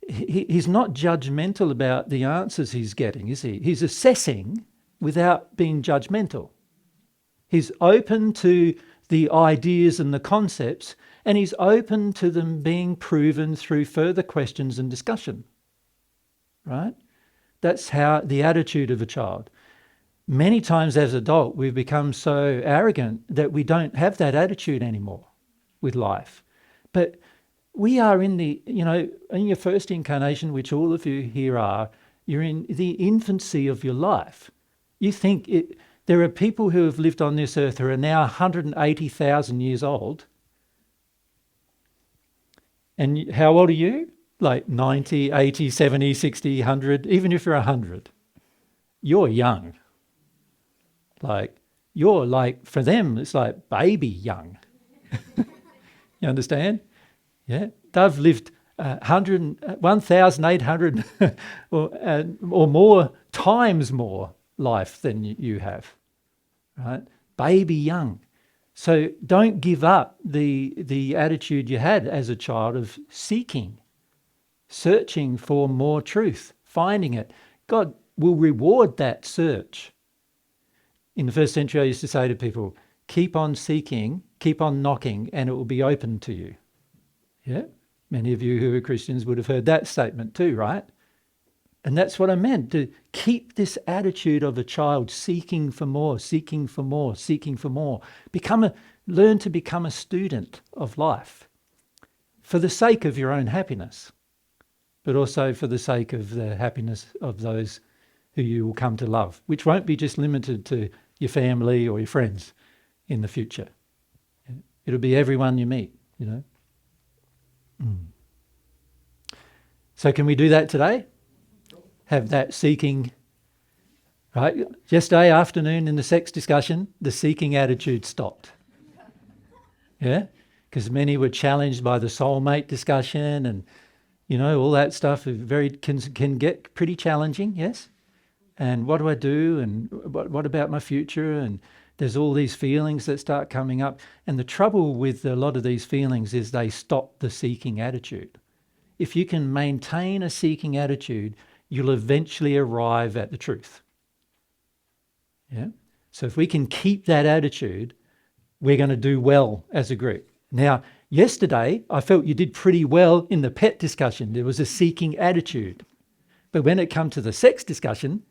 He's not judgmental about the answers he's getting, is he? He's assessing without being judgmental. He's open to the ideas and the concepts, and he's open to them being proven through further questions and discussion. Right? That's how the attitude of a child. Many times as adult, we've become so arrogant that we don't have that attitude anymore with life. But we are in in your first incarnation, which all of you here are, you're in the infancy of your life. You think there are people who have lived on this earth who are now 180,000 years old. And how old are you? Like 90, 80, 70, 60, 100, even if you're 100. You're young. You're like, for them, it's like baby young. You understand? Yeah, they've lived 1,800 or more times more life than you have, right? Baby young. So don't give up the attitude you had as a child of seeking, searching for more truth, finding it. God will reward that search. In the first century, I used to say to people, keep on seeking, keep on knocking, and it will be open to you. Yeah, many of you who are Christians would have heard that statement too, right? And that's what I meant, to keep this attitude of a child seeking for more, seeking for more, seeking for more. Learn to become a student of life for the sake of your own happiness, but also for the sake of the happiness of those who you will come to love, which won't be just limited to your family or your friends in the future. It'll be everyone you meet, So can we do that today? have that seeking, right? Yesterday afternoon in the sex discussion, the seeking attitude stopped. Yeah? Because many were challenged by the soulmate discussion and, all that stuff can get pretty challenging, yes? And what do I do? And what about my future? And there's all these feelings that start coming up. And the trouble with a lot of these feelings is they stop the seeking attitude. If you can maintain a seeking attitude, you'll eventually arrive at the truth. Yeah? So if we can keep that attitude, we're going to do well as a group. Now, yesterday, I felt you did pretty well in the pet discussion. There was a seeking attitude. But when it comes to the sex discussion,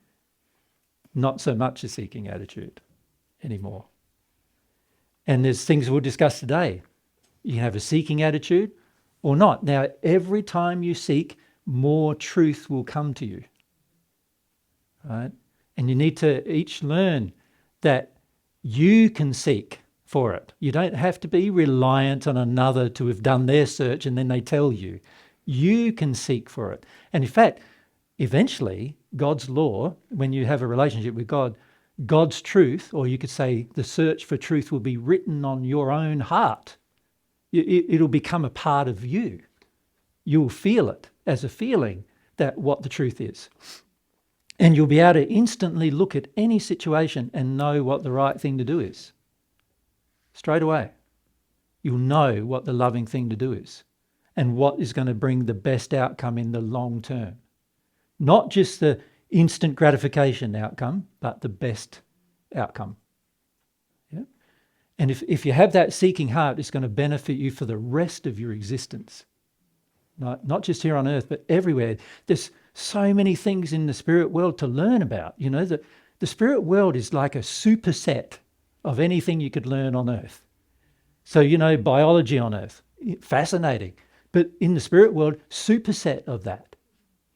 not so much a seeking attitude anymore. And there's things we'll discuss today. You can have a seeking attitude or not. Now, every time you seek, more truth will come to you. Right? And you need to each learn that you can seek for it. You don't have to be reliant on another to have done their search and then they tell you. You can seek for it. And in fact, eventually, God's law, when you have a relationship with God, God's truth, or you could say the search for truth, will be written on your own heart. It'll become a part of you. You'll feel it as a feeling that what the truth is. And you'll be able to instantly look at any situation and know what the right thing to do is. Straight away. You'll know what the loving thing to do is and what is going to bring the best outcome in the long term. Not just the instant gratification outcome, but the best outcome. Yeah? And if you have that seeking heart, it's going to benefit you for the rest of your existence. Not just here on earth, but everywhere. There's so many things in the spirit world to learn about. The spirit world is like a superset of anything you could learn on earth. So, biology on earth, fascinating. But in the spirit world, superset of that,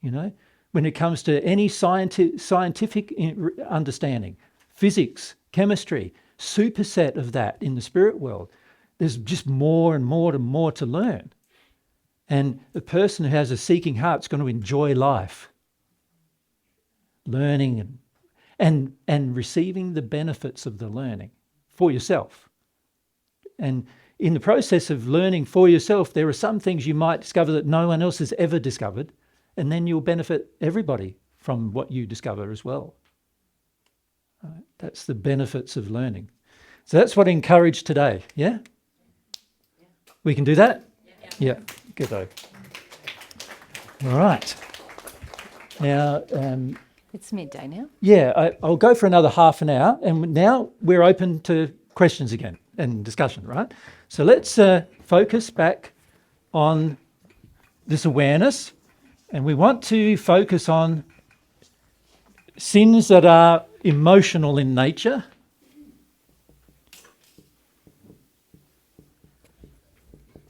when it comes to any scientific understanding, physics, chemistry, superset of that in the spirit world. There's just more and more and more to learn. And the person who has a seeking heart is going to enjoy life, learning and receiving the benefits of the learning for yourself. And in the process of learning for yourself, there are some things you might discover that no one else has ever discovered, and then you'll benefit everybody from what you discover as well. Right? That's the benefits of learning. So that's what I encourage today, yeah? We can do that? Yeah, good though. All right. Now, it's midday now. Yeah, I'll go for another half an hour, and now we're open to questions again and discussion, right? So let's focus back on this awareness, and we want to focus on sins that are emotional in nature.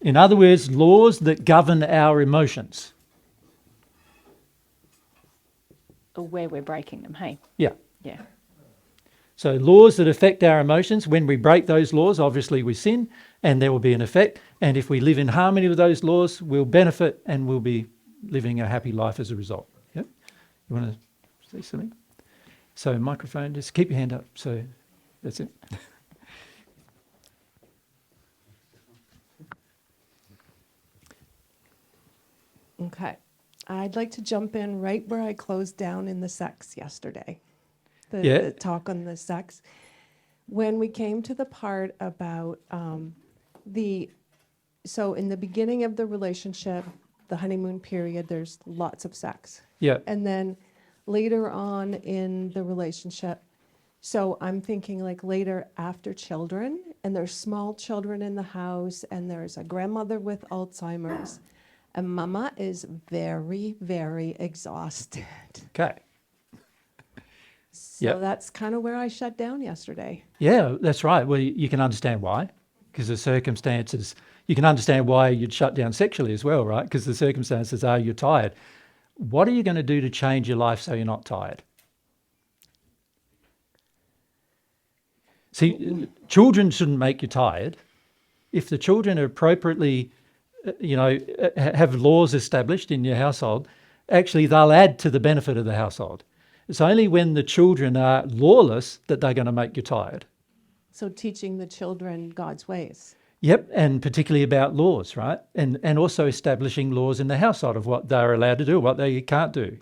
In other words, laws that govern our emotions. Where we're breaking them, hey? Yeah. Yeah. So laws that affect our emotions, when we break those laws, obviously we sin and there will be an effect. And if we live in harmony with those laws, we'll benefit and we'll be living a happy life as a result. Yeah? You want to say something? So microphone, just keep your hand up. So that's it. Okay. I'd like to jump in right where I closed down in the sex yesterday. The talk on the sex. When we came to the part about so in the beginning of the relationship, the honeymoon period, there's lots of sex. Yeah. And then later on in the relationship, so I'm thinking like later after children, and there's small children in the house, and there's a grandmother with Alzheimer's, and mama is very, very exhausted. Okay. So that's kind of where I shut down yesterday. Yeah, that's right. Well, you can understand why, because the circumstances, you can understand why you'd shut down sexually as well, right? Because the circumstances are you're tired. What are you going to do to change your life so you're not tired? See, children shouldn't make you tired. If the children are appropriately, have laws established in your household, Actually, they'll add to the benefit of the household. It's only when the children are lawless that they're going to make you tired. So teaching the children God's ways. Yep, and particularly about laws, right? And also establishing laws in the household of what they're allowed to do, what they can't do,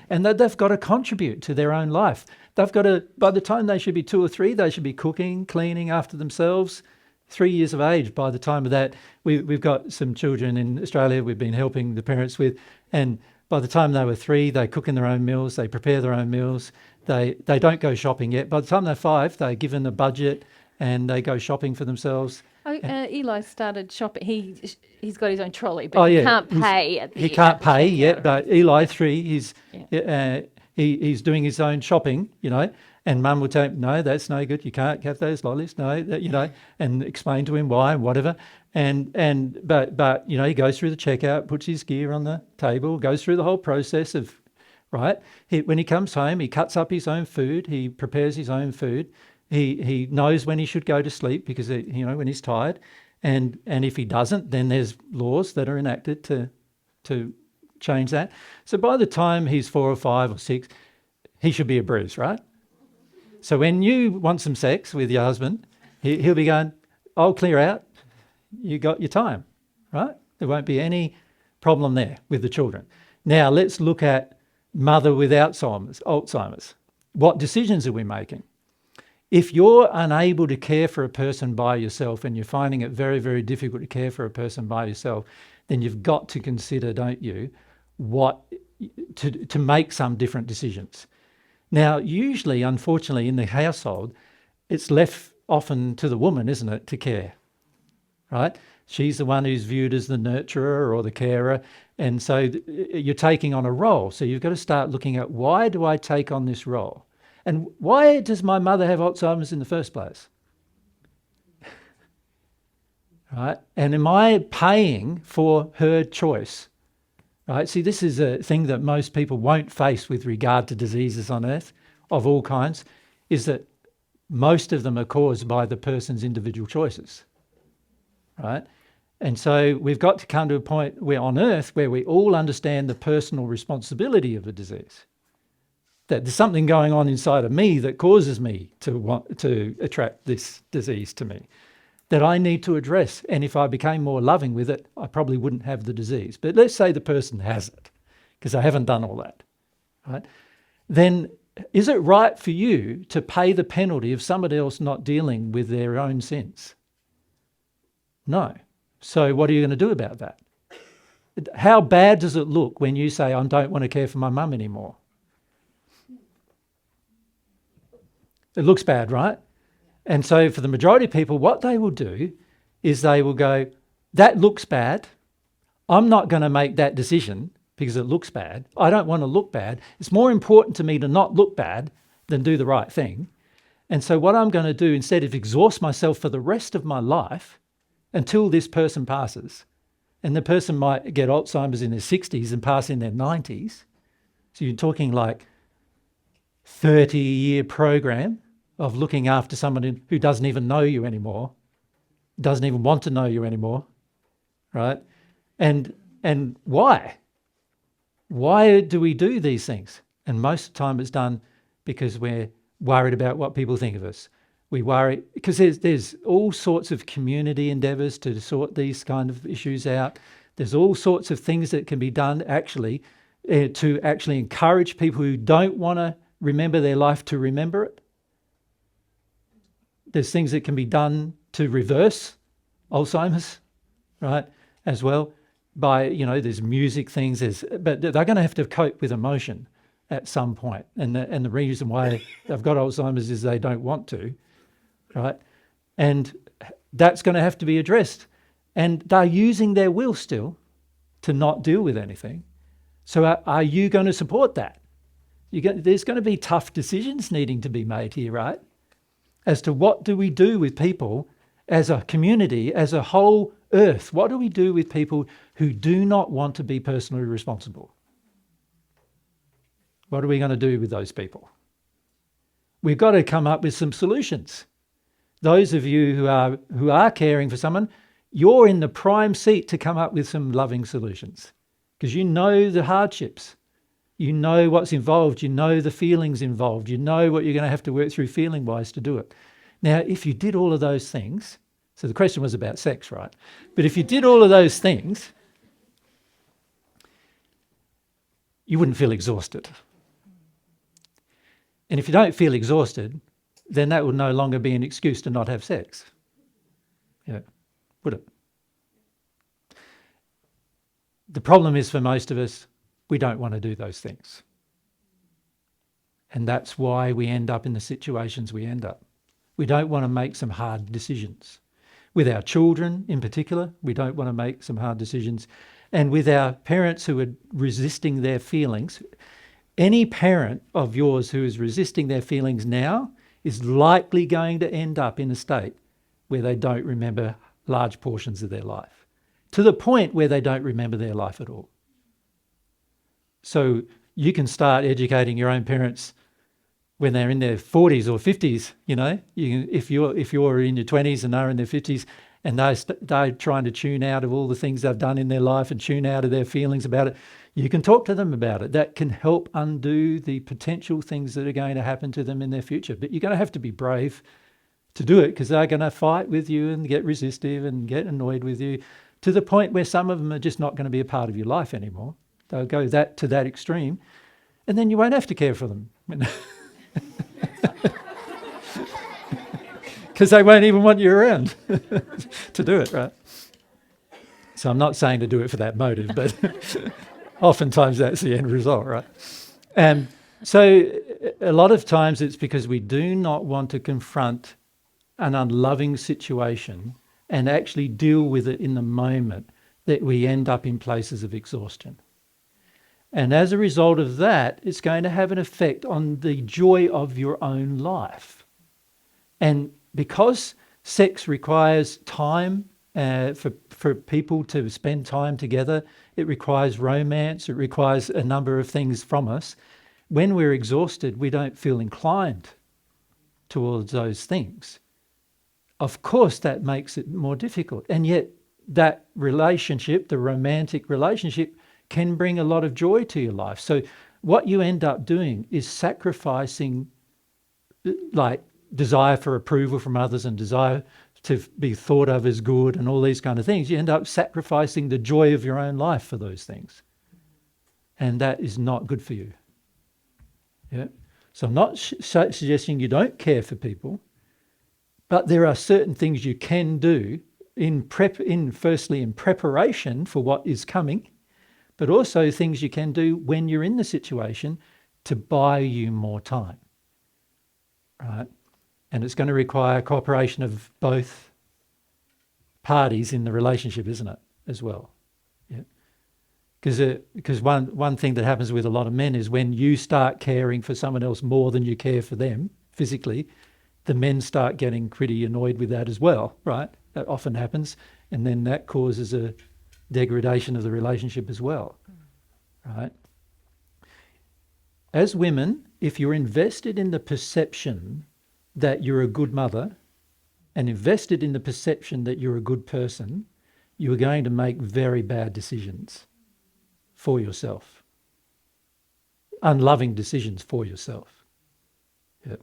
and that they've got to contribute to their own life. They've got to, by the time they should be 2 or 3, they should be cooking, cleaning after themselves. 3 years of age, by the time of that, we've got some children in Australia we've been helping the parents with, and by the time they were 3, they cook in their own meals, they prepare their own meals, they don't go shopping yet. By the time they're 5, they're given a budget and they go shopping for themselves. Eli started shopping. He's got his own trolley, but he can't pay at the. He can't pay yet, right? but Eli 3, he's doing his own shopping, and Mum will tell him, no, that's no good. You can't have those lollies, no, and explain to him why and whatever. But he goes through the checkout, puts his gear on the table, goes through the whole process of, right. When he comes home, he cuts up his own food, he prepares his own food. He knows when he should go to sleep because when he's tired, and if he doesn't, then there's laws that are enacted to change that. So by the time he's 4 or 5 or 6, he should be a breeze, right? So when you want some sex with your husband, he'll be going, "I'll clear out. You got your time," right? There won't be any problem there with the children. Now let's look at mother with Alzheimer's. What decisions are we making? If you're unable to care for a person by yourself and you're finding it very, very difficult to care for a person by yourself, then you've got to consider, don't you, to make some different decisions. Now, usually, unfortunately, in the household, it's left often to the woman, isn't it, to care, right? She's the one who's viewed as the nurturer or the carer, and so you're taking on a role. So you've got to start looking at, why do I take on this role? And why does my mother have Alzheimer's in the first place? Right? And am I paying for her choice? Right? See, this is a thing that most people won't face with regard to diseases on earth of all kinds, is that most of them are caused by the person's individual choices. Right? And so we've got to come to a point where on earth where we all understand the personal responsibility of a disease. That there's something going on inside of me that causes me to want to attract this disease to me, that I need to address. And if I became more loving with it, I probably wouldn't have the disease. But let's say the person has it, because I haven't done all that, right? Then is it right for you to pay the penalty of somebody else not dealing with their own sins? No. So what are you going to do about that? How bad does it look when you say, I don't want to care for my mum anymore? It looks bad, right? And so for the majority of people, what they will do is they will go, that looks bad. I'm not going to make that decision because it looks bad. I don't want to look bad. It's more important to me to not look bad than do the right thing. And so what I'm going to do, instead of exhaust myself for the rest of my life until this person passes, and the person might get Alzheimer's in their 60s and pass in their 90s. So you're talking like 30-year program of looking after someone who doesn't even know you anymore, doesn't even want to know you anymore, right? And why? Why do we do these things? And most of the time it's done because we're worried about what people think of us. We worry because there's all sorts of community endeavours to sort these kind of issues out. There's all sorts of things that can be done actually to actually encourage people who don't want to remember their life to remember it. There's things that can be done to reverse Alzheimer's, right, as well. By, there's music things, but they're going to have to cope with emotion at some point. And the reason why they've got Alzheimer's is they don't want to, right? And that's going to have to be addressed. And they're using their will still to not deal with anything. So are you going to support that? There's going to be tough decisions needing to be made here, right? As to what do we do with people as a community, as a whole earth? What do we do with people who do not want to be personally responsible? What are we going to do with those people? We've got to come up with some solutions. Those of you who are caring for someone, you're in the prime seat to come up with some loving solutions because you know the hardships You know what's involved. You know the feelings involved. You know what you're going to have to work through feeling-wise to do it. Now, if you did all of those things, so the question was about sex, right? But if you did all of those things, you wouldn't feel exhausted. And if you don't feel exhausted, then that would no longer be an excuse to not have sex. Yeah, would it? The problem is for most of us, we don't want to do those things. And that's why we end up in the situations we end up. We don't want to make some hard decisions. With our children in particular, we don't want to make some hard decisions. And with our parents who are resisting their feelings, any parent of yours who is resisting their feelings now is likely going to end up in a state where they don't remember large portions of their life, to the point where they don't remember their life at all. So you can start educating your own parents when they're in their 40s or 50s, you know. If you're in your 20s and they're in their 50s and they're trying to tune out of all the things they've done in their life and tune out of their feelings about it, you can talk to them about it. That can help undo the potential things that are going to happen to them in their future. But you're going to have to be brave to do it, because they're going to fight with you and get resistive and get annoyed with you, to the point where some of them are just not going to be a part of your life anymore. They'll go to that extreme, and then you won't have to care for them. Because they won't even want you around to do it, right? So I'm not saying to do it for that motive, but oftentimes that's the end result, right? And so a lot of times it's because we do not want to confront an unloving situation and actually deal with it in the moment that we end up in places of exhaustion. And as a result of that, it's going to have an effect on the joy of your own life. And because sex requires time for people to spend time together, it requires romance, it requires a number of things from us. When we're exhausted, we don't feel inclined towards those things. Of course, that makes it more difficult. And yet that relationship, the romantic relationship, can bring a lot of joy to your life. So what you end up doing is sacrificing like desire for approval from others and desire to be thought of as good and all these kind of things. You end up sacrificing the joy of your own life for those things. And that is not good for you. Yeah. So I'm not suggesting you don't care for people, but there are certain things you can do firstly in preparation for what is coming, but also things you can do when you're in the situation to buy you more time, right? And it's going to require cooperation of both parties in the relationship, isn't it, as well? Yeah. Because one thing that happens with a lot of men is when you start caring for someone else more than you care for them physically, the men start getting pretty annoyed with that as well, right? That often happens, and then that causes a degradation of the relationship as well, right? As women, if you're invested in the perception that you're a good mother and invested in the perception that you're a good person, you are going to make very bad decisions for yourself, unloving decisions for yourself. Yeah.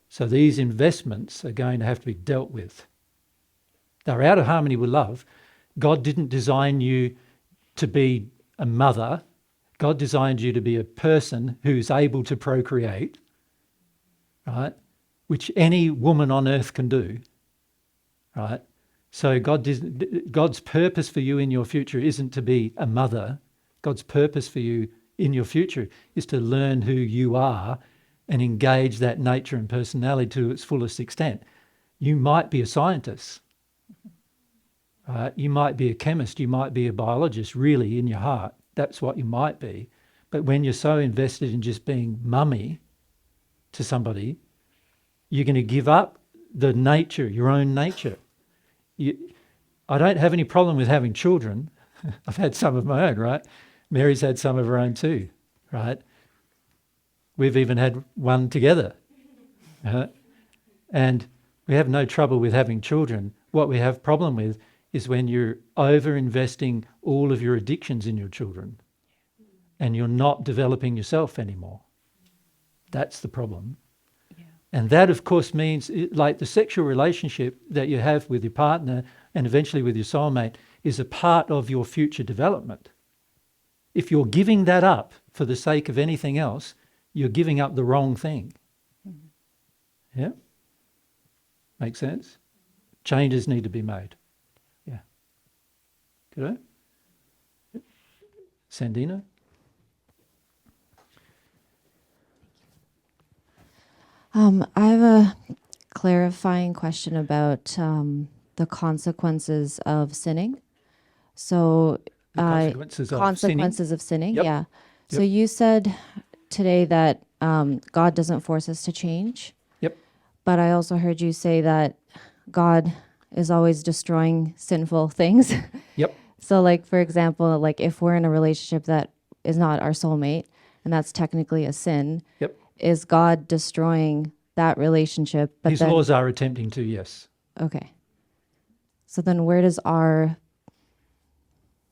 So these investments are going to have to be dealt with. They're out of harmony with love. God didn't design you to be a mother. God designed you to be a person who's able to procreate, right? Which any woman on earth can do, right? So God's purpose for you in your future isn't to be a mother. God's purpose for you in your future is to learn who you are and engage that nature and personality to its fullest extent. You might be a scientist. You might be a chemist. You might be a biologist, really, in your heart. That's what you might be. But when you're so invested in just being mummy to somebody, you're going to give up the nature, your own nature. I don't have any problem with having children. I've had some of my own, right? Mary's had some of her own too, right? We've even had one together. And we have no trouble with having children. What we have problem with is when you're over-investing all of your addictions in your children. and you're not developing yourself anymore. That's the problem. And that, of course, means like the sexual relationship that you have with your partner and eventually with your soulmate is a part of your future development. If you're giving that up for the sake of anything else, you're giving up the wrong thing. Mm-hmm. Yeah? Make sense? Changes need to be made. Yeah. Good. Sandina? I have a clarifying question about the consequences of sinning. So, consequences of sinning, Yep. yeah. So Yep. you said today that God doesn't force us to change. Yep. But I also heard you say that God is always destroying sinful things. Yep. So, like, for example, like if we're in a relationship that is not our soulmate, and that's technically a sin, Yep. is God destroying that relationship? But His then, laws are attempting to, yes. okay. So then where does our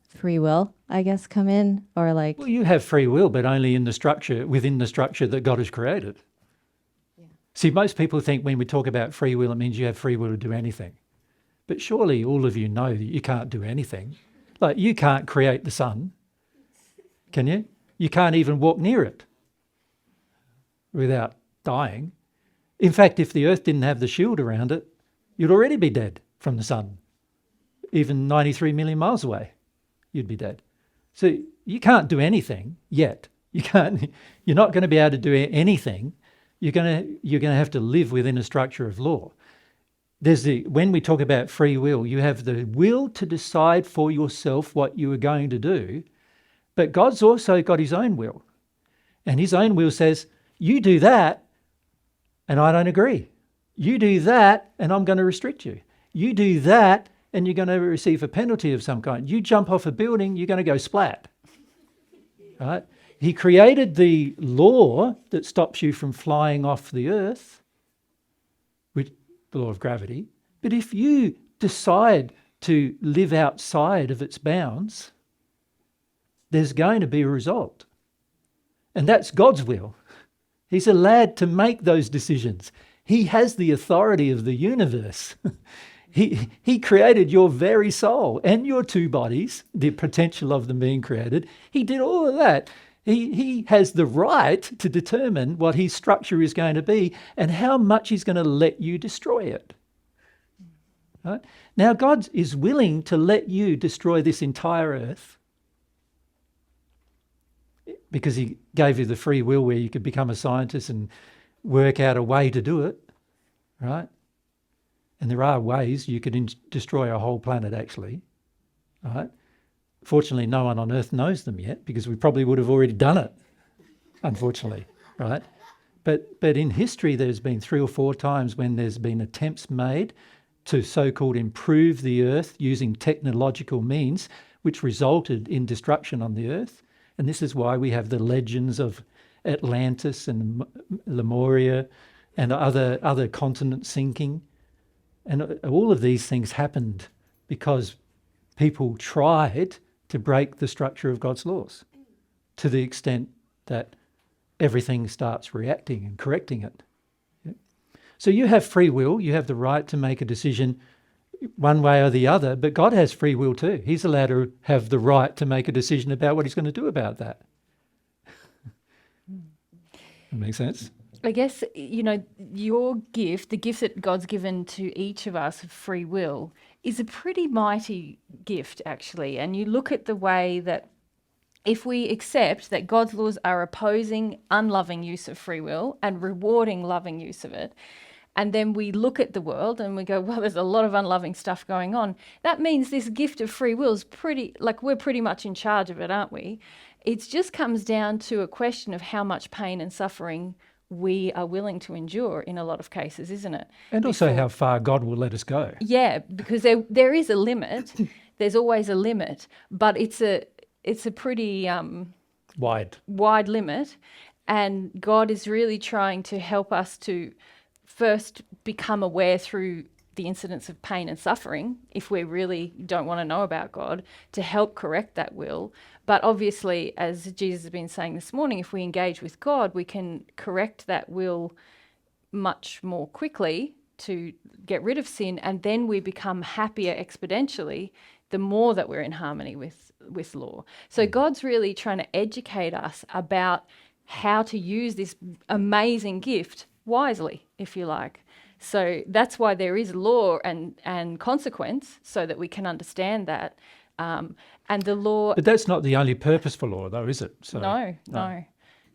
free will, I guess, come in? Or like... Well, you have free will, but only in the structure, within the structure that God has created. Yeah. See, most people think when we talk about free will, it means you have free will to do anything. But surely all of you know that you can't do anything. Like, you can't create the sun, can you? You can't even walk near it without dying. In fact, if the earth didn't have the shield around it, you'd already be dead from the sun. Even 93 million miles away, you'd be dead. So you can't do anything yet. You're not going to be able to do anything. You're going to have to live within a structure of law. When we talk about free will, you have the will to decide for yourself what you are going to do, but God's also got his own will. And his own will says, you do that, and I don't agree. You do that, and I'm going to restrict you. You do that, and you're going to receive a penalty of some kind. You jump off a building, you're going to go splat. Right? He created the law that stops you from flying off the earth, which the law of gravity. But if you decide to live outside of its bounds, there's going to be a result. And that's God's will. He's allowed to make those decisions. He has the authority of the universe. He created your very soul and your two bodies, the potential of them being created. He did all of that. He has the right to determine what his structure is going to be and how much he's going to let you destroy it. Right? Now, God is willing to let you destroy this entire earth because he gave you the free will where you could become a scientist and work out a way to do it, right? And there are ways you could destroy a whole planet, actually, right? Fortunately, no one on Earth knows them yet because we probably would have already done it, unfortunately, right? But in history, there's been 3 or 4 times when there's been attempts made to so-called improve the Earth using technological means, which resulted in destruction on the Earth. And this is why we have the legends of Atlantis and Lemuria and other continents sinking. And all of these things happened because people tried to break the structure of God's laws to the extent that everything starts reacting and correcting it. Yeah. So you have free will, you have the right to make a decision one way or the other, but God has free will too. He's allowed to have the right to make a decision about what he's going to do about that. That makes sense? I guess, your gift, the gift that God's given to each of us of free will, is a pretty mighty gift, actually. And you look at the way that if we accept that God's laws are opposing unloving use of free will and rewarding loving use of it, and then we look at the world and we go, well, there's a lot of unloving stuff going on. That means this gift of free will is we're pretty much in charge of it, aren't we? It just comes down to a question of how much pain and suffering we are willing to endure in a lot of cases, isn't it? And also how far God will let us go. Yeah, because there is a limit. There's always a limit, but it's a pretty wide limit. And God is really trying to help us to first become aware through the incidence of pain and suffering if we really don't want to know about God, to help correct that will. But obviously, as Jesus has been saying this morning, if we engage with God, we can correct that will much more quickly to get rid of sin, and then we become happier exponentially the more that we're in harmony with law. So God's really trying to educate us about how to use this amazing gift wisely, if you like. So that's why there is law and consequence, so that we can understand that. And the law... But that's not the only purpose for law, though, is it? So,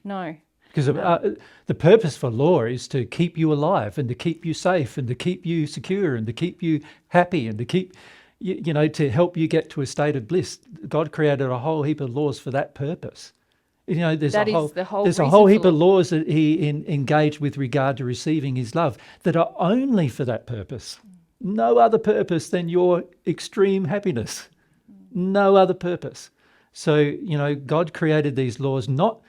No. Because the purpose for law is to keep you alive and to keep you safe and to keep you secure and to keep you happy and to keep, to help you get to a state of bliss. God created a whole heap of laws for that purpose. There's That a is the whole there's a reason whole for heap of law. laws that he engaged with regard to receiving his love that are only for that purpose. No other purpose than your extreme happiness. No other purpose. So, God created these laws not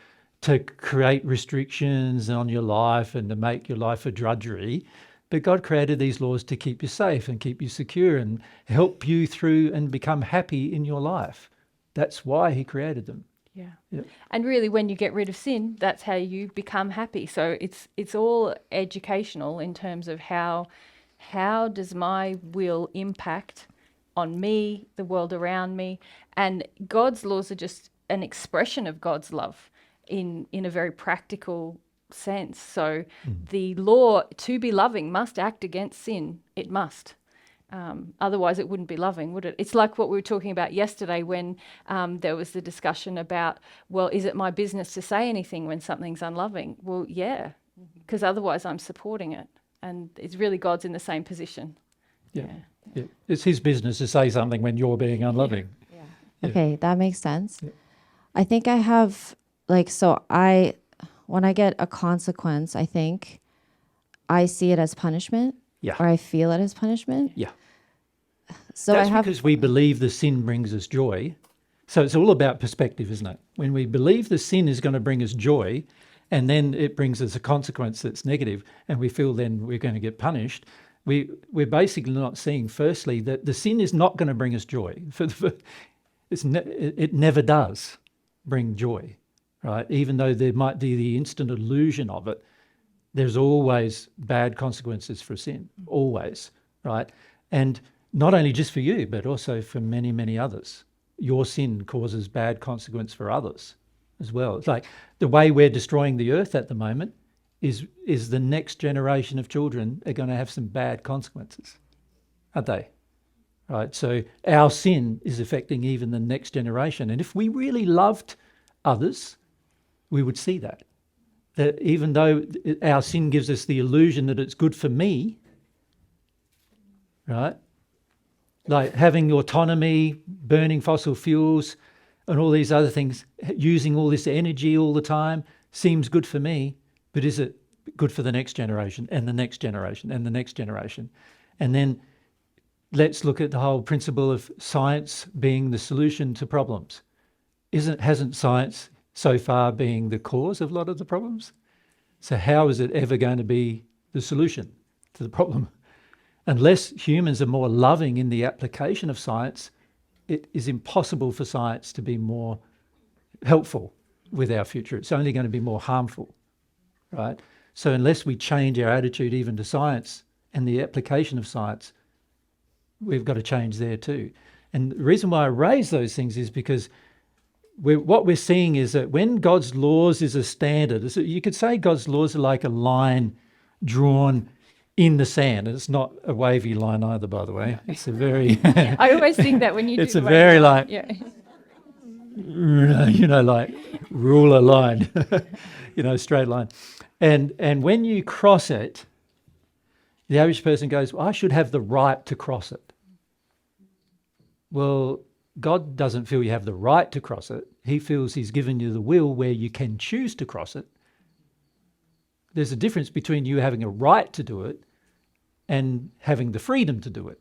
to create restrictions on your life and to make your life a drudgery, but God created these laws to keep you safe and keep you secure and help you through and become happy in your life. That's why he created them. Yeah. And really, when you get rid of sin, that's how you become happy. So it's all educational in terms of how does my will impact on me, the world around me. And God's laws are just an expression of God's love in a very practical sense. So the law to be loving must act against sin. It must. Otherwise, it wouldn't be loving, would it? It's like what we were talking about yesterday when there was the discussion about, well, is it my business to say anything when something's unloving? Well, yeah, because otherwise I'm supporting it. And it's really God's in the same position. Yeah. It's his business to say something when you're being unloving. Yeah. Okay, that makes sense. Yeah. I think I have, when I get a consequence, I think I see it as punishment. Yeah. Or I feel it as punishment. Yeah. So that's because we believe the sin brings us joy. So it's all about perspective, isn't it? When we believe the sin is going to bring us joy, and then it brings us a consequence that's negative, and we feel then we're going to get punished, we're basically not seeing, firstly, that the sin is not going to bring us joy. It never does bring joy, right? Even though there might be the instant illusion of it, there's always bad consequences for sin, always, right? And not only just for you, but also for many, many others. Your sin causes bad consequence for others as well. It's like the way we're destroying the earth at the moment is the next generation of children are going to have some bad consequences, aren't they? Right? So our sin is affecting even the next generation. And if we really loved others, we would see that. That even though our sin gives us the illusion that it's good for me, right? Like having autonomy, burning fossil fuels, and all these other things, using all this energy all the time, seems good for me, but is it good for the next generation and the next generation and the next generation? And then let's look at the whole principle of science being the solution to problems. Hasn't science so far been the cause of a lot of the problems? So how is it ever going to be the solution to the problem? Unless humans are more loving in the application of science, it is impossible for science to be more helpful with our future. It's only going to be more harmful, right? So unless we change our attitude even to science and the application of science, we've got to change there too. And the reason why I raise those things is because what we're seeing is that when God's laws is a standard, you could say God's laws are like a line drawn in the sand. And it's not a wavy line either, by the way. It's a very... I always think that when you do it's a very like, yeah. Like ruler line, straight line. And when you cross it, the average person goes, well, I should have the right to cross it. Well, God doesn't feel you have the right to cross it. He feels he's given you the will where you can choose to cross it. There's a difference between you having a right to do it and having the freedom to do it.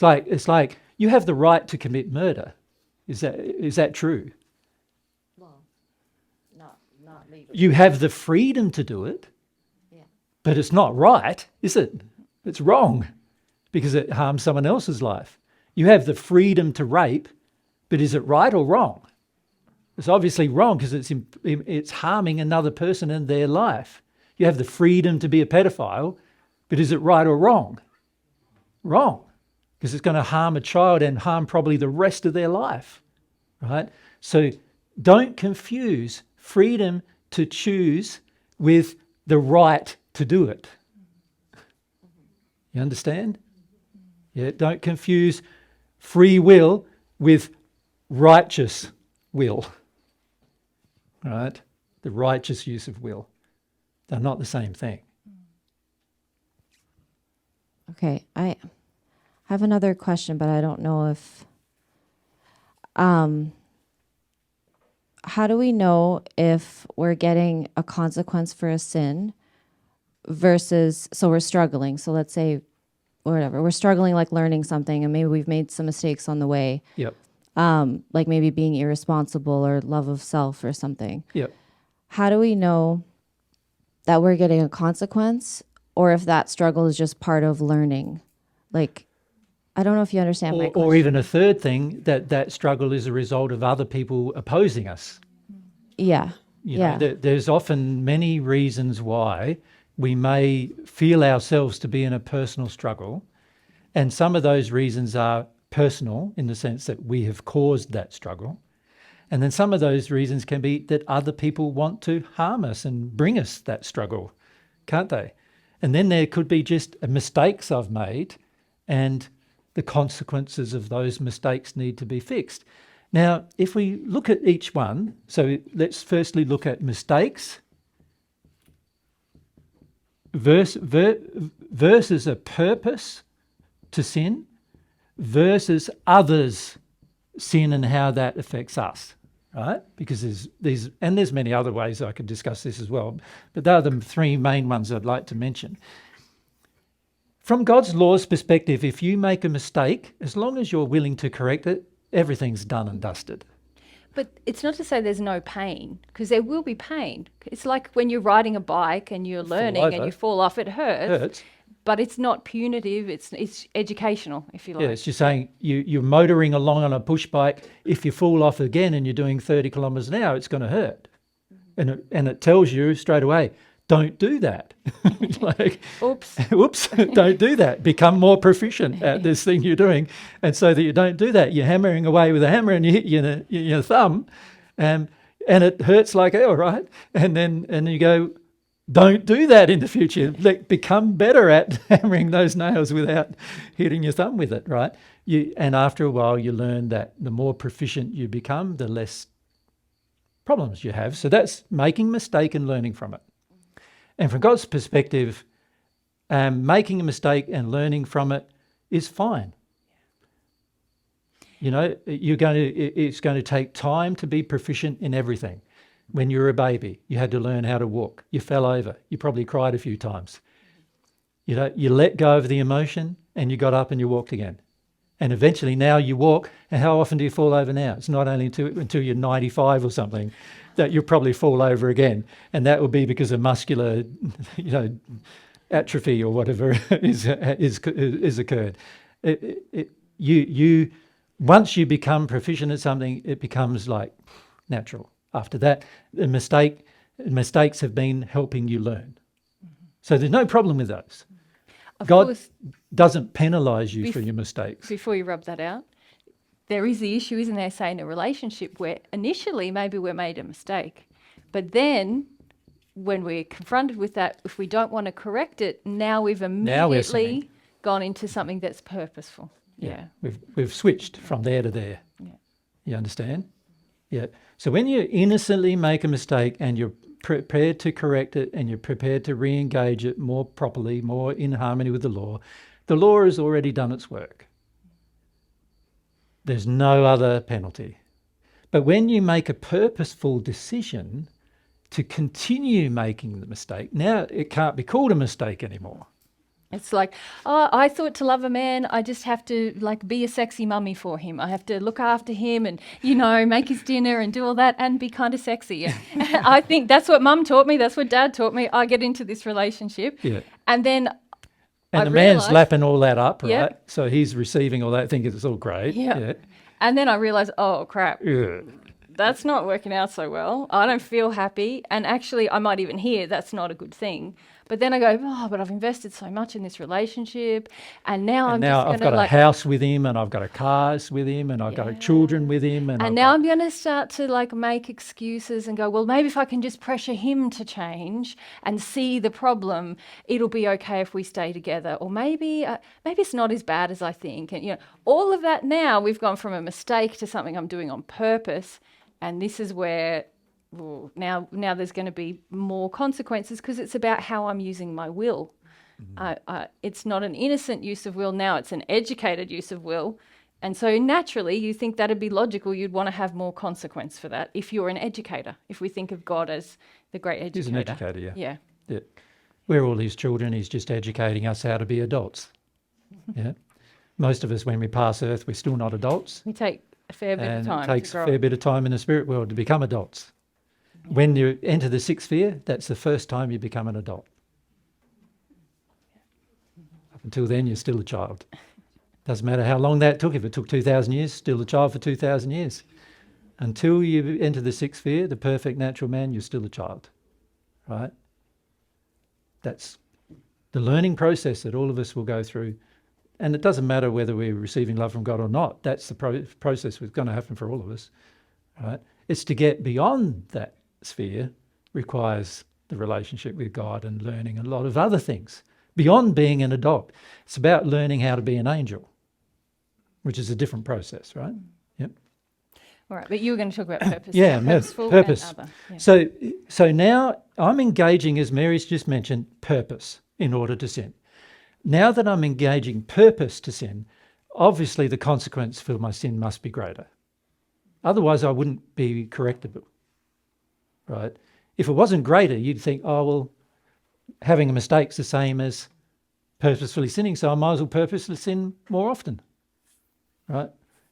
It's like you have the right to commit murder. Is that true? Well, not legally. You have the freedom to do it, Yeah. but it's not right, is it? It's wrong because it harms someone else's life. You have the freedom to rape, but is it right or wrong? It's obviously wrong because it's harming another person in their life. You have the freedom to be a pedophile, but is it right or wrong? Wrong, because it's going to harm a child and harm probably the rest of their life, right? So don't confuse freedom to choose with the right to do it. You understand? Yeah, don't confuse free will with righteous will, right? The righteous use of will. They're not the same thing. Okay, I have another question, but I don't know if... how do we know if we're getting a consequence for a sin versus, so we're struggling. So let's say, whatever, we're struggling like learning something and maybe we've made some mistakes on the way. Yep. Like maybe being irresponsible or love of self or something. Yep. How do we know that we're getting a consequence or if that struggle is just part of learning? Like, I don't know if you understand my question. Or even a third thing, that struggle is a result of other people opposing us. Yeah. You know, there's often many reasons why we may feel ourselves to be in a personal struggle. And some of those reasons are personal in the sense that we have caused that struggle. And then some of those reasons can be that other people want to harm us and bring us that struggle, can't they? And then there could be just mistakes I've made and the consequences of those mistakes need to be fixed. Now, if we look at each one, so let's firstly look at mistakes versus a purpose to sin versus others' sin and how that affects us, right? Because there's many other ways I could discuss this as well, but they're the three main ones I'd like to mention. From God's law's perspective, if you make a mistake, as long as you're willing to correct it, everything's done and dusted. But it's not to say there's no pain, because there will be pain. It's like when you're riding a bike and you're learning and you fall off, it hurts. But it's not punitive, it's educational, if you like. Yeah, it's just saying you're motoring along on a push bike. If you fall off again and you're doing 30 kilometres an hour, it's going to hurt. And it tells you straight away, don't do that. Like, oops, don't do that. Become more proficient at this thing you're doing. And so that you don't do that, you're hammering away with a hammer and you hit your thumb and it hurts like hell, right? And then you go, don't do that in the future. Become better at hammering those nails without hitting your thumb with it, right? And after a while, you learn that the more proficient you become, the less problems you have. So that's making a mistake and learning from it. And from God's perspective, making a mistake and learning from it is fine. You know, it's going to take time to be proficient in everything. When you were a baby, you had to learn how to walk. You fell over. You probably cried a few times. You know, you let go of the emotion and you got up and you walked again. And eventually now you walk. And how often do you fall over now? It's not only until you're 95 or something that you'll probably fall over again. And that will be because of muscular, atrophy or whatever is occurred. Once you become proficient at something, it becomes like natural. After that, mistakes have been helping you learn. So there's no problem with those. God doesn't penalise you for your mistakes. Before you rub that out, there is the issue, isn't there, say, in a relationship where initially maybe we made a mistake, but then when we're confronted with that, if we don't want to correct it, now we've immediately gone into something that's purposeful. Yeah. We've switched from there to there. Yeah. You understand? Yeah. So when you innocently make a mistake and you're prepared to correct it and you're prepared to re-engage it more properly, more in harmony with the law has already done its work. There's no other penalty. But when you make a purposeful decision to continue making the mistake, now it can't be called a mistake anymore. It's like, I thought to love a man, I just have to be a sexy mummy for him. I have to look after him and, make his dinner and do all that and be kind of sexy. I think that's what mum taught me. That's what dad taught me. I get into this relationship. Yeah. And then And I the man's realised- lapping all that up, right? Yep. So he's receiving all that, thinking it's all great. Yeah. And then I realized, oh crap, Yeah. that's not working out so well. I don't feel happy. And actually, I might even hear that's not a good thing. But then I go, oh, but I've invested so much in this relationship. And now And I'm now just I've going got to a house with him, and I've got a cars with him, and I've got children with him. And I've now got- I'm going to start to like make excuses and go, well, maybe if I can just pressure him to change and see the problem, it'll be okay if we stay together. Or maybe it's not as bad as I think. And, all of that now, we've gone from a mistake to something I'm doing on purpose. And this is where now there's going to be more consequences because it's about how I'm using my will. It's not an innocent use of will now, it's an educated use of will. And so naturally you think that'd be logical, you'd want to have more consequence for that if you're an educator, if we think of God as the great educator. He's an educator, yeah. Yeah. Yeah. We're all his children. He's just educating us how to be adults. Yeah. Most of us, when we pass Earth, we're still not adults. We take a fair bit of And time it takes to grow a fair up. bit of time in the spirit world to become adults. When you enter the sixth sphere, that's the first time you become an adult. Up until then, you're still a child. Doesn't matter how long that took. If it took 2,000 years, still a child for 2,000 years. Until you enter the sixth sphere, the perfect natural man, you're still a child, right? That's the learning process that all of us will go through. And it doesn't matter whether we're receiving love from God or not. That's the process that's going to happen for all of us, right? It's to get beyond that sphere requires the relationship with God and learning a lot of other things. Beyond being an adult, it's about learning how to be an angel, which is a different process, right? Yep. All right, but you were going to talk about purpose. Yeah, purposeful purpose. and other. Yeah. So now I'm engaging, as Mary's just mentioned, purpose in order to sin. Now that I'm engaging purpose to sin, obviously the consequence for my sin must be greater. Otherwise, I wouldn't be correctable, right? If it wasn't greater, you'd think, oh, well, having a mistake's the same as purposefully sinning, so I might as well purposefully sin more often, right?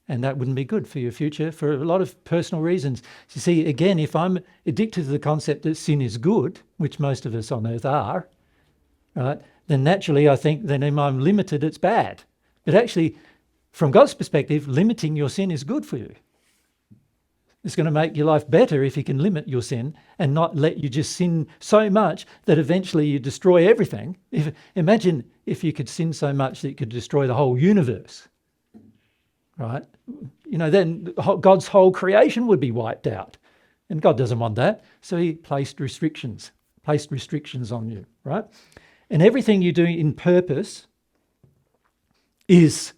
And that wouldn't be good for your future for a lot of personal reasons. You see, again, if I'm addicted to the concept that sin is good, which most of us on earth are, right, then naturally I think then if I'm limited, it's bad. But actually, from God's perspective, limiting your sin is good for you. It's going to make your life better if you can limit your sin and not let you just sin so much that eventually you destroy everything. Imagine if you could sin so much that you could destroy the whole universe, right? Then God's whole creation would be wiped out. And God doesn't want that. So he placed restrictions on you, right? And everything you do in purpose is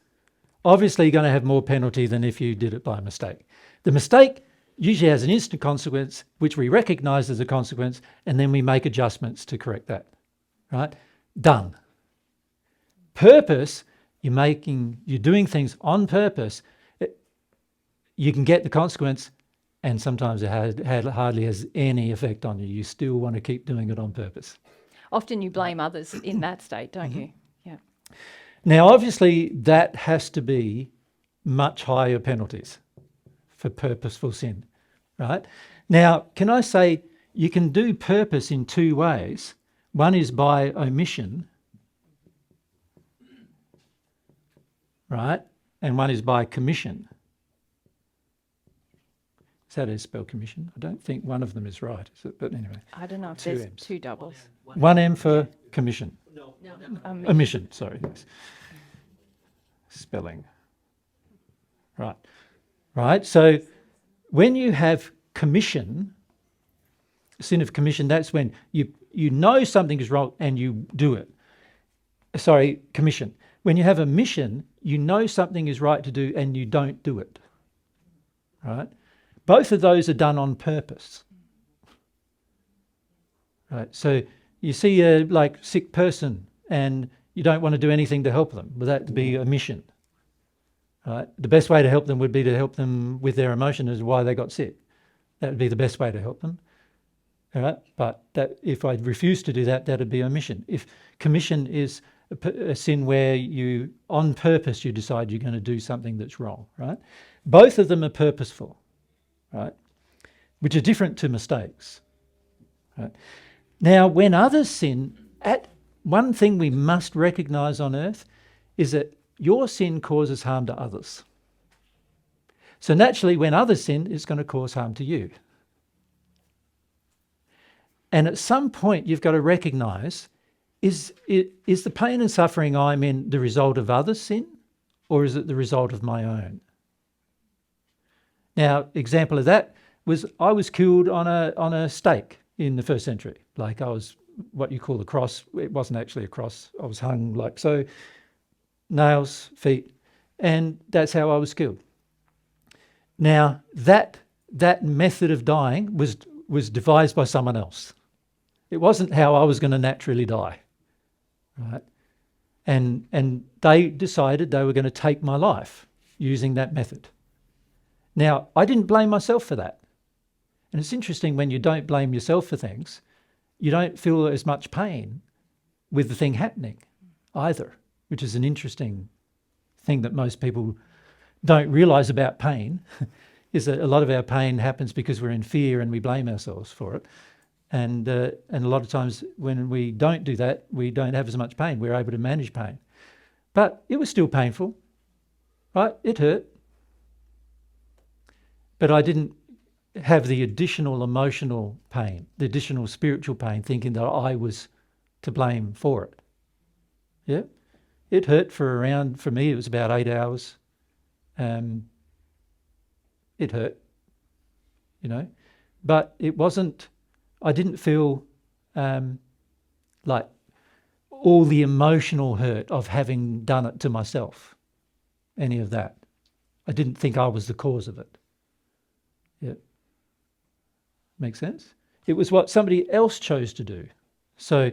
obviously going to have more penalty than if you did it by mistake. The mistake usually has an instant consequence, which we recognise as a consequence, and then we make adjustments to correct that, right? Done. Purpose, you're doing things on purpose. You can get the consequence, and sometimes it hardly has any effect on you. You still want to keep doing it on purpose. Often you blame others in that state, don't you? Yeah. Now, obviously, that has to be much higher penalties for purposeful sin, right? Now, can I say you can do purpose in two ways. One is by omission, right? And one is by commission. Is that how you spell commission? I don't think one of them is right, is it? But anyway. I don't know if Two there's M's. two doubles. One M for commission. Omission, sorry. Yes. Spelling. Right. Right. So when you have commission, sin of commission, that's when you know something is wrong and you do it. Sorry, commission. When you have a mission, you know something is right to do and you don't do it. Right? Both of those are done on purpose. Right. So you see a sick person and you don't want to do anything to help them. Would that be a mission? Right? The best way to help them would be to help them with their emotion as to why they got sick. That would be the best way to help them. All right? But if I refuse to do that, that would be omission. If commission is a sin where you, on purpose, you decide you're going to do something that's wrong, right? Both of them are purposeful, right? Which are different to mistakes. Right? Now, when others sin, one thing we must recognize on earth is that your sin causes harm to others. So naturally, when others sin, it's going to cause harm to you. And at some point, you've got to recognize, is the pain and suffering I'm in the result of others' sin, or is it the result of my own? Now, example of that was I was killed on a stake in the first century. Like I was what you call a cross. It wasn't actually a cross. I was hung like so, nails, feet, and that's how I was killed. Now, that method of dying was devised by someone else. It wasn't how I was going to naturally die, right? And they decided they were going to take my life using that method. Now, I didn't blame myself for that. And it's interesting, when you don't blame yourself for things, you don't feel as much pain with the thing happening either, which is an interesting thing that most people don't realise about pain, is that a lot of our pain happens because we're in fear and we blame ourselves for it. And a lot of times when we don't do that, we don't have as much pain. We're able to manage pain. But it was still painful, right? It hurt. But I didn't have the additional emotional pain, the additional spiritual pain, thinking that I was to blame for it. Yeah? It hurt for me, it was about 8 hours. It hurt, but it wasn't, I didn't feel like all the emotional hurt of having done it to myself, any of that. I didn't think I was the cause of it. Yeah. Make sense? It was what somebody else chose to do. So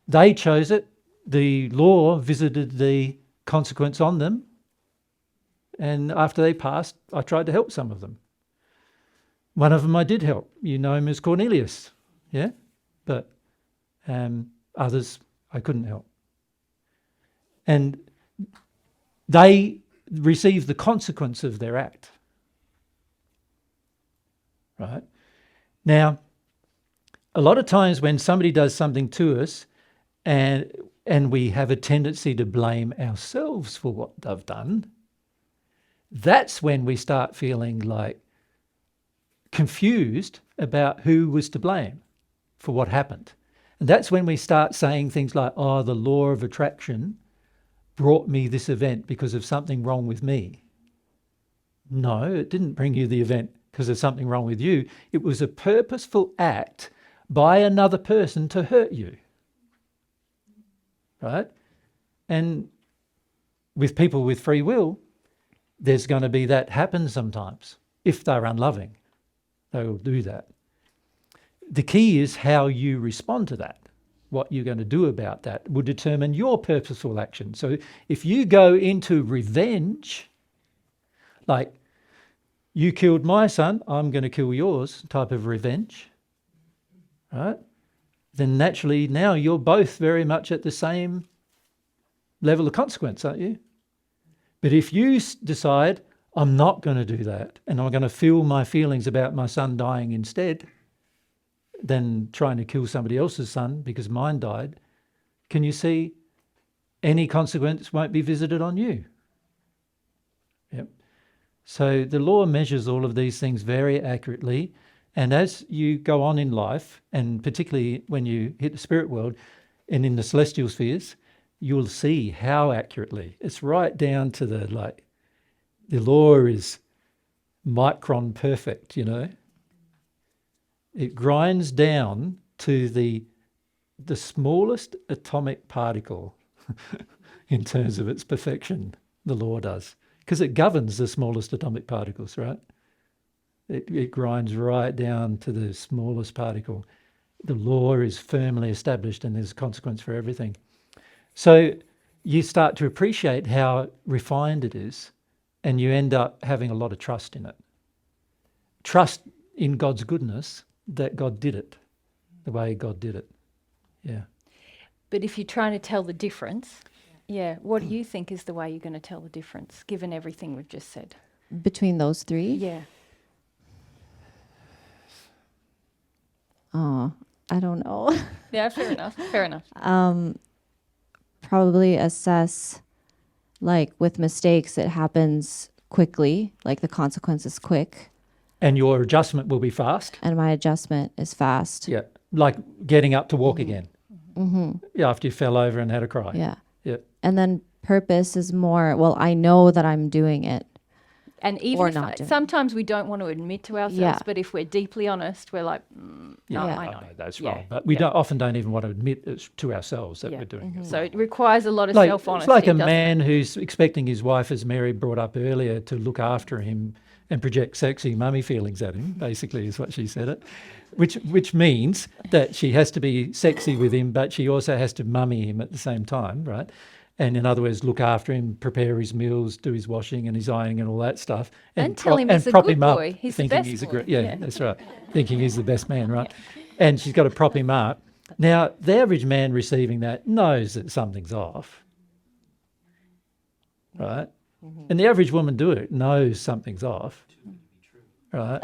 they chose it. The law visited the consequence on them. And after they passed, I tried to help some of them. One of them I did help. You know him as Cornelius. Yeah? But others I couldn't help. And they received the consequence of their act. Right? Now, a lot of times when somebody does something to us and we have a tendency to blame ourselves for what they've done, that's when we start feeling like confused about who was to blame for what happened. And that's when we start saying things like, oh, the law of attraction brought me this event because of something wrong with me. No, it didn't bring you the event because there's something wrong with you. It was a purposeful act by another person to hurt you. Right? And with people with free will, there's going to be that happen sometimes. If they're unloving, they will do that. The key is how you respond to that. What you're going to do about that will determine your purposeful action. So if you go into revenge, like, you killed my son, I'm going to kill yours type of revenge, right? Then naturally now you're both very much at the same level of consequence, aren't you? But if you decide, I'm not going to do that, and I'm going to feel my feelings about my son dying instead, than trying to kill somebody else's son because mine died, can you see any consequence won't be visited on you? Yep. So the law measures all of these things very accurately. And as you go on in life, and particularly when you hit the spirit world and in the celestial spheres, you'll see how accurately. It's right down to the law is micron perfect, It grinds down to the smallest atomic particle in terms of its perfection, the law does. Because it governs the smallest atomic particles, right? It grinds right down to the smallest particle. The law is firmly established and there's a consequence for everything. So you start to appreciate how refined it is, and you end up having a lot of trust in it. Trust in God's goodness, that God did it the way God did it. Yeah. But if you're trying to tell the difference, what do you think is the way you're going to tell the difference, given everything we've just said? Between those three? Yeah. Oh, I don't know. Yeah, fair enough. Fair enough. probably assess, like with mistakes, it happens quickly, like the consequence is quick, And your adjustment will be fast. and my adjustment is fast. Yeah. Like getting up to walk again. Yeah, after you fell over and had a cry. Yeah. Yeah. And then purpose is more, well, I know that I'm doing it. And Or even not if doing it. sometimes we don't want to admit to ourselves, Yeah. but if we're deeply honest, we're like, no, Yeah. I know. That's Yeah. wrong. But we Yeah. often don't even want to admit it to ourselves that Yeah. we're doing it. So it requires a lot of Like, self-honesty. it's like a doesn't it? man who's expecting his wife, as Mary brought up earlier, to look after him and project sexy mummy feelings at him, basically is what she said it, which means that she has to be sexy with him, but she also has to mummy him at the same time, right? And in other words, look after him, prepare his meals, do his washing and his ironing and all that stuff. And tell him he's a prop good him up, boy. He's the thinking best he's a boy. great, Yeah. that's right, thinking he's the best man, right? And she's got to prop him up. Now, the average man receiving that knows that something's off, right? And the average woman doing it knows something's off, right?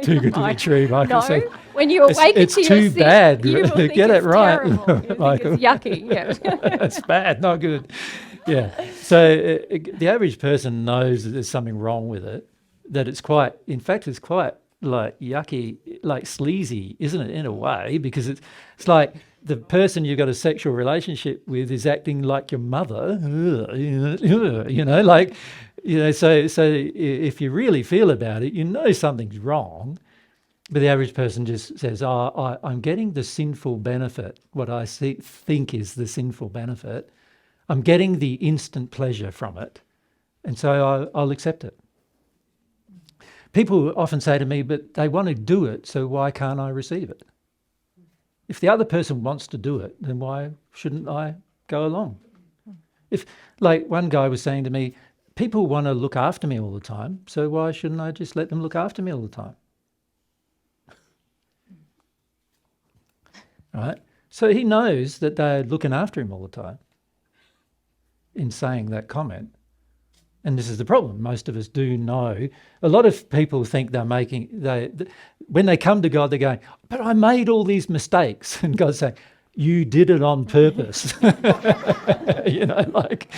Too good to be true, Michael. No, So when you awaken it's to your too sin, bad. you will think Get it's it right, terrible. You think Michael. it's yucky. Yeah. That's bad, not good. Yeah. So the average person knows that there's something wrong with it, that it's quite, in fact, it's quite like yucky, like sleazy, isn't it, in a way? Because it's like the person you've got a sexual relationship with is acting like your mother, you know, like, you know, so if you really feel about it, you know something's wrong. But the average person just says, I'm getting the sinful benefit, what I think is the sinful benefit. I'm getting the instant pleasure from it, and so I'll accept it. People often say to me, but they want to do it, so why can't I receive it? If the other person wants to do it, then why shouldn't I go along? If, like one guy was saying to me, people want to look after me all the time, so why shouldn't I just let them look after me all the time? Right? So he knows that they're looking after him all the time in saying that comment. And this is the problem. Most of us do know. A lot of people think when they come to God, they're going, but I made all these mistakes. And God's saying, you did it on purpose. You know, like,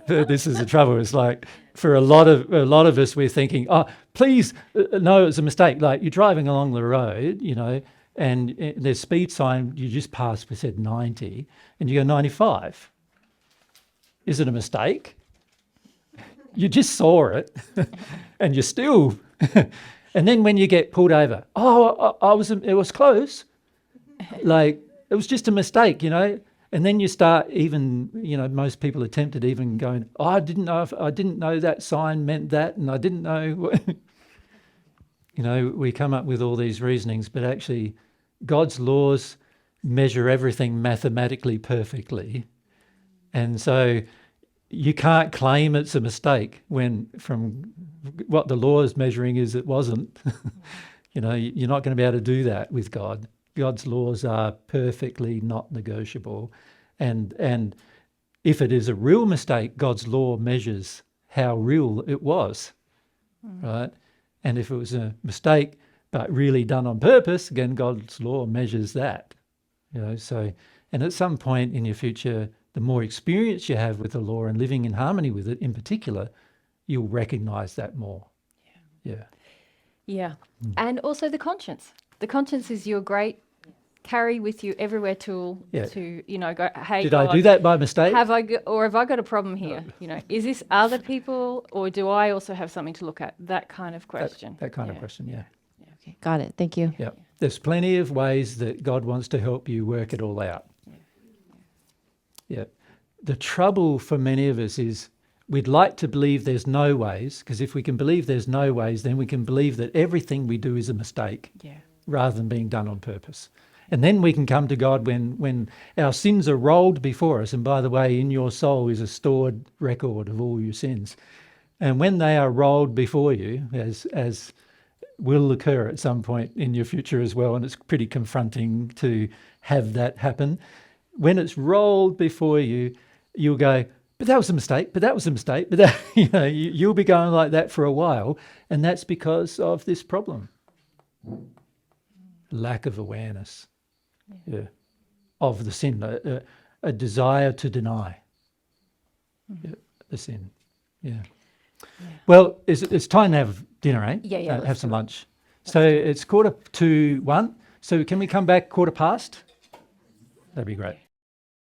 this is the trouble. It's like, for a lot of us, we're thinking, oh, please, no, it's a mistake. Like, you're driving along the road, you know, and there's speed sign, you just passed, we said 90, and you go 95. Is it a mistake? You just saw it, and you're still. And then when you get pulled over, it was close. Like, it was just a mistake, you know. And then you start even, you know, most people are tempted even going, I didn't know that sign meant that, and I didn't know. You know, we come up with all these reasonings, but actually, God's laws measure everything mathematically perfectly, and so you can't claim it's a mistake when from what the law is measuring is it wasn't. You know, you're not going to be able to do that with God. God's laws are perfectly not negotiable. And if it is a real mistake, God's law measures how real it was, right? And if it was a mistake but really done on purpose, again, God's law measures that. You know, so, and at some point in your future, the more experience you have with the law and living in harmony with it in particular, you'll recognize that more. Yeah. Yeah. And also the conscience. The conscience is your great carry with you everywhere tool to, you know, go, hey, Did God, I do that by mistake? have I got a problem here? You know, is this other people, or do I also have something to look at? That kind of question. That kind of question, yeah. Okay, got it. Thank you. Yeah. There's plenty of ways that God wants to help you work it all out. Yeah. The trouble for many of us is we'd like to believe there's no ways, because if we can believe there's no ways, then we can believe that everything we do is a mistake rather than being done on purpose. And then we can come to God when our sins are rolled before us. And by the way, in your soul is a stored record of all your sins. And when they are rolled before you, as will occur at some point in your future as well, and it's pretty confronting to have that happen. When it's rolled before you, you'll go, but that was a mistake, but that was a mistake, but that, you know, you'll be going like that for a while, and that's because of this problem. Lack of awareness of the sin, a desire to deny. the sin. Yeah. Well, it's time to have dinner, eh? Yeah, yeah, Have let's some do it. lunch. So it's 1:45. So can we come back 1:15? That'd be great.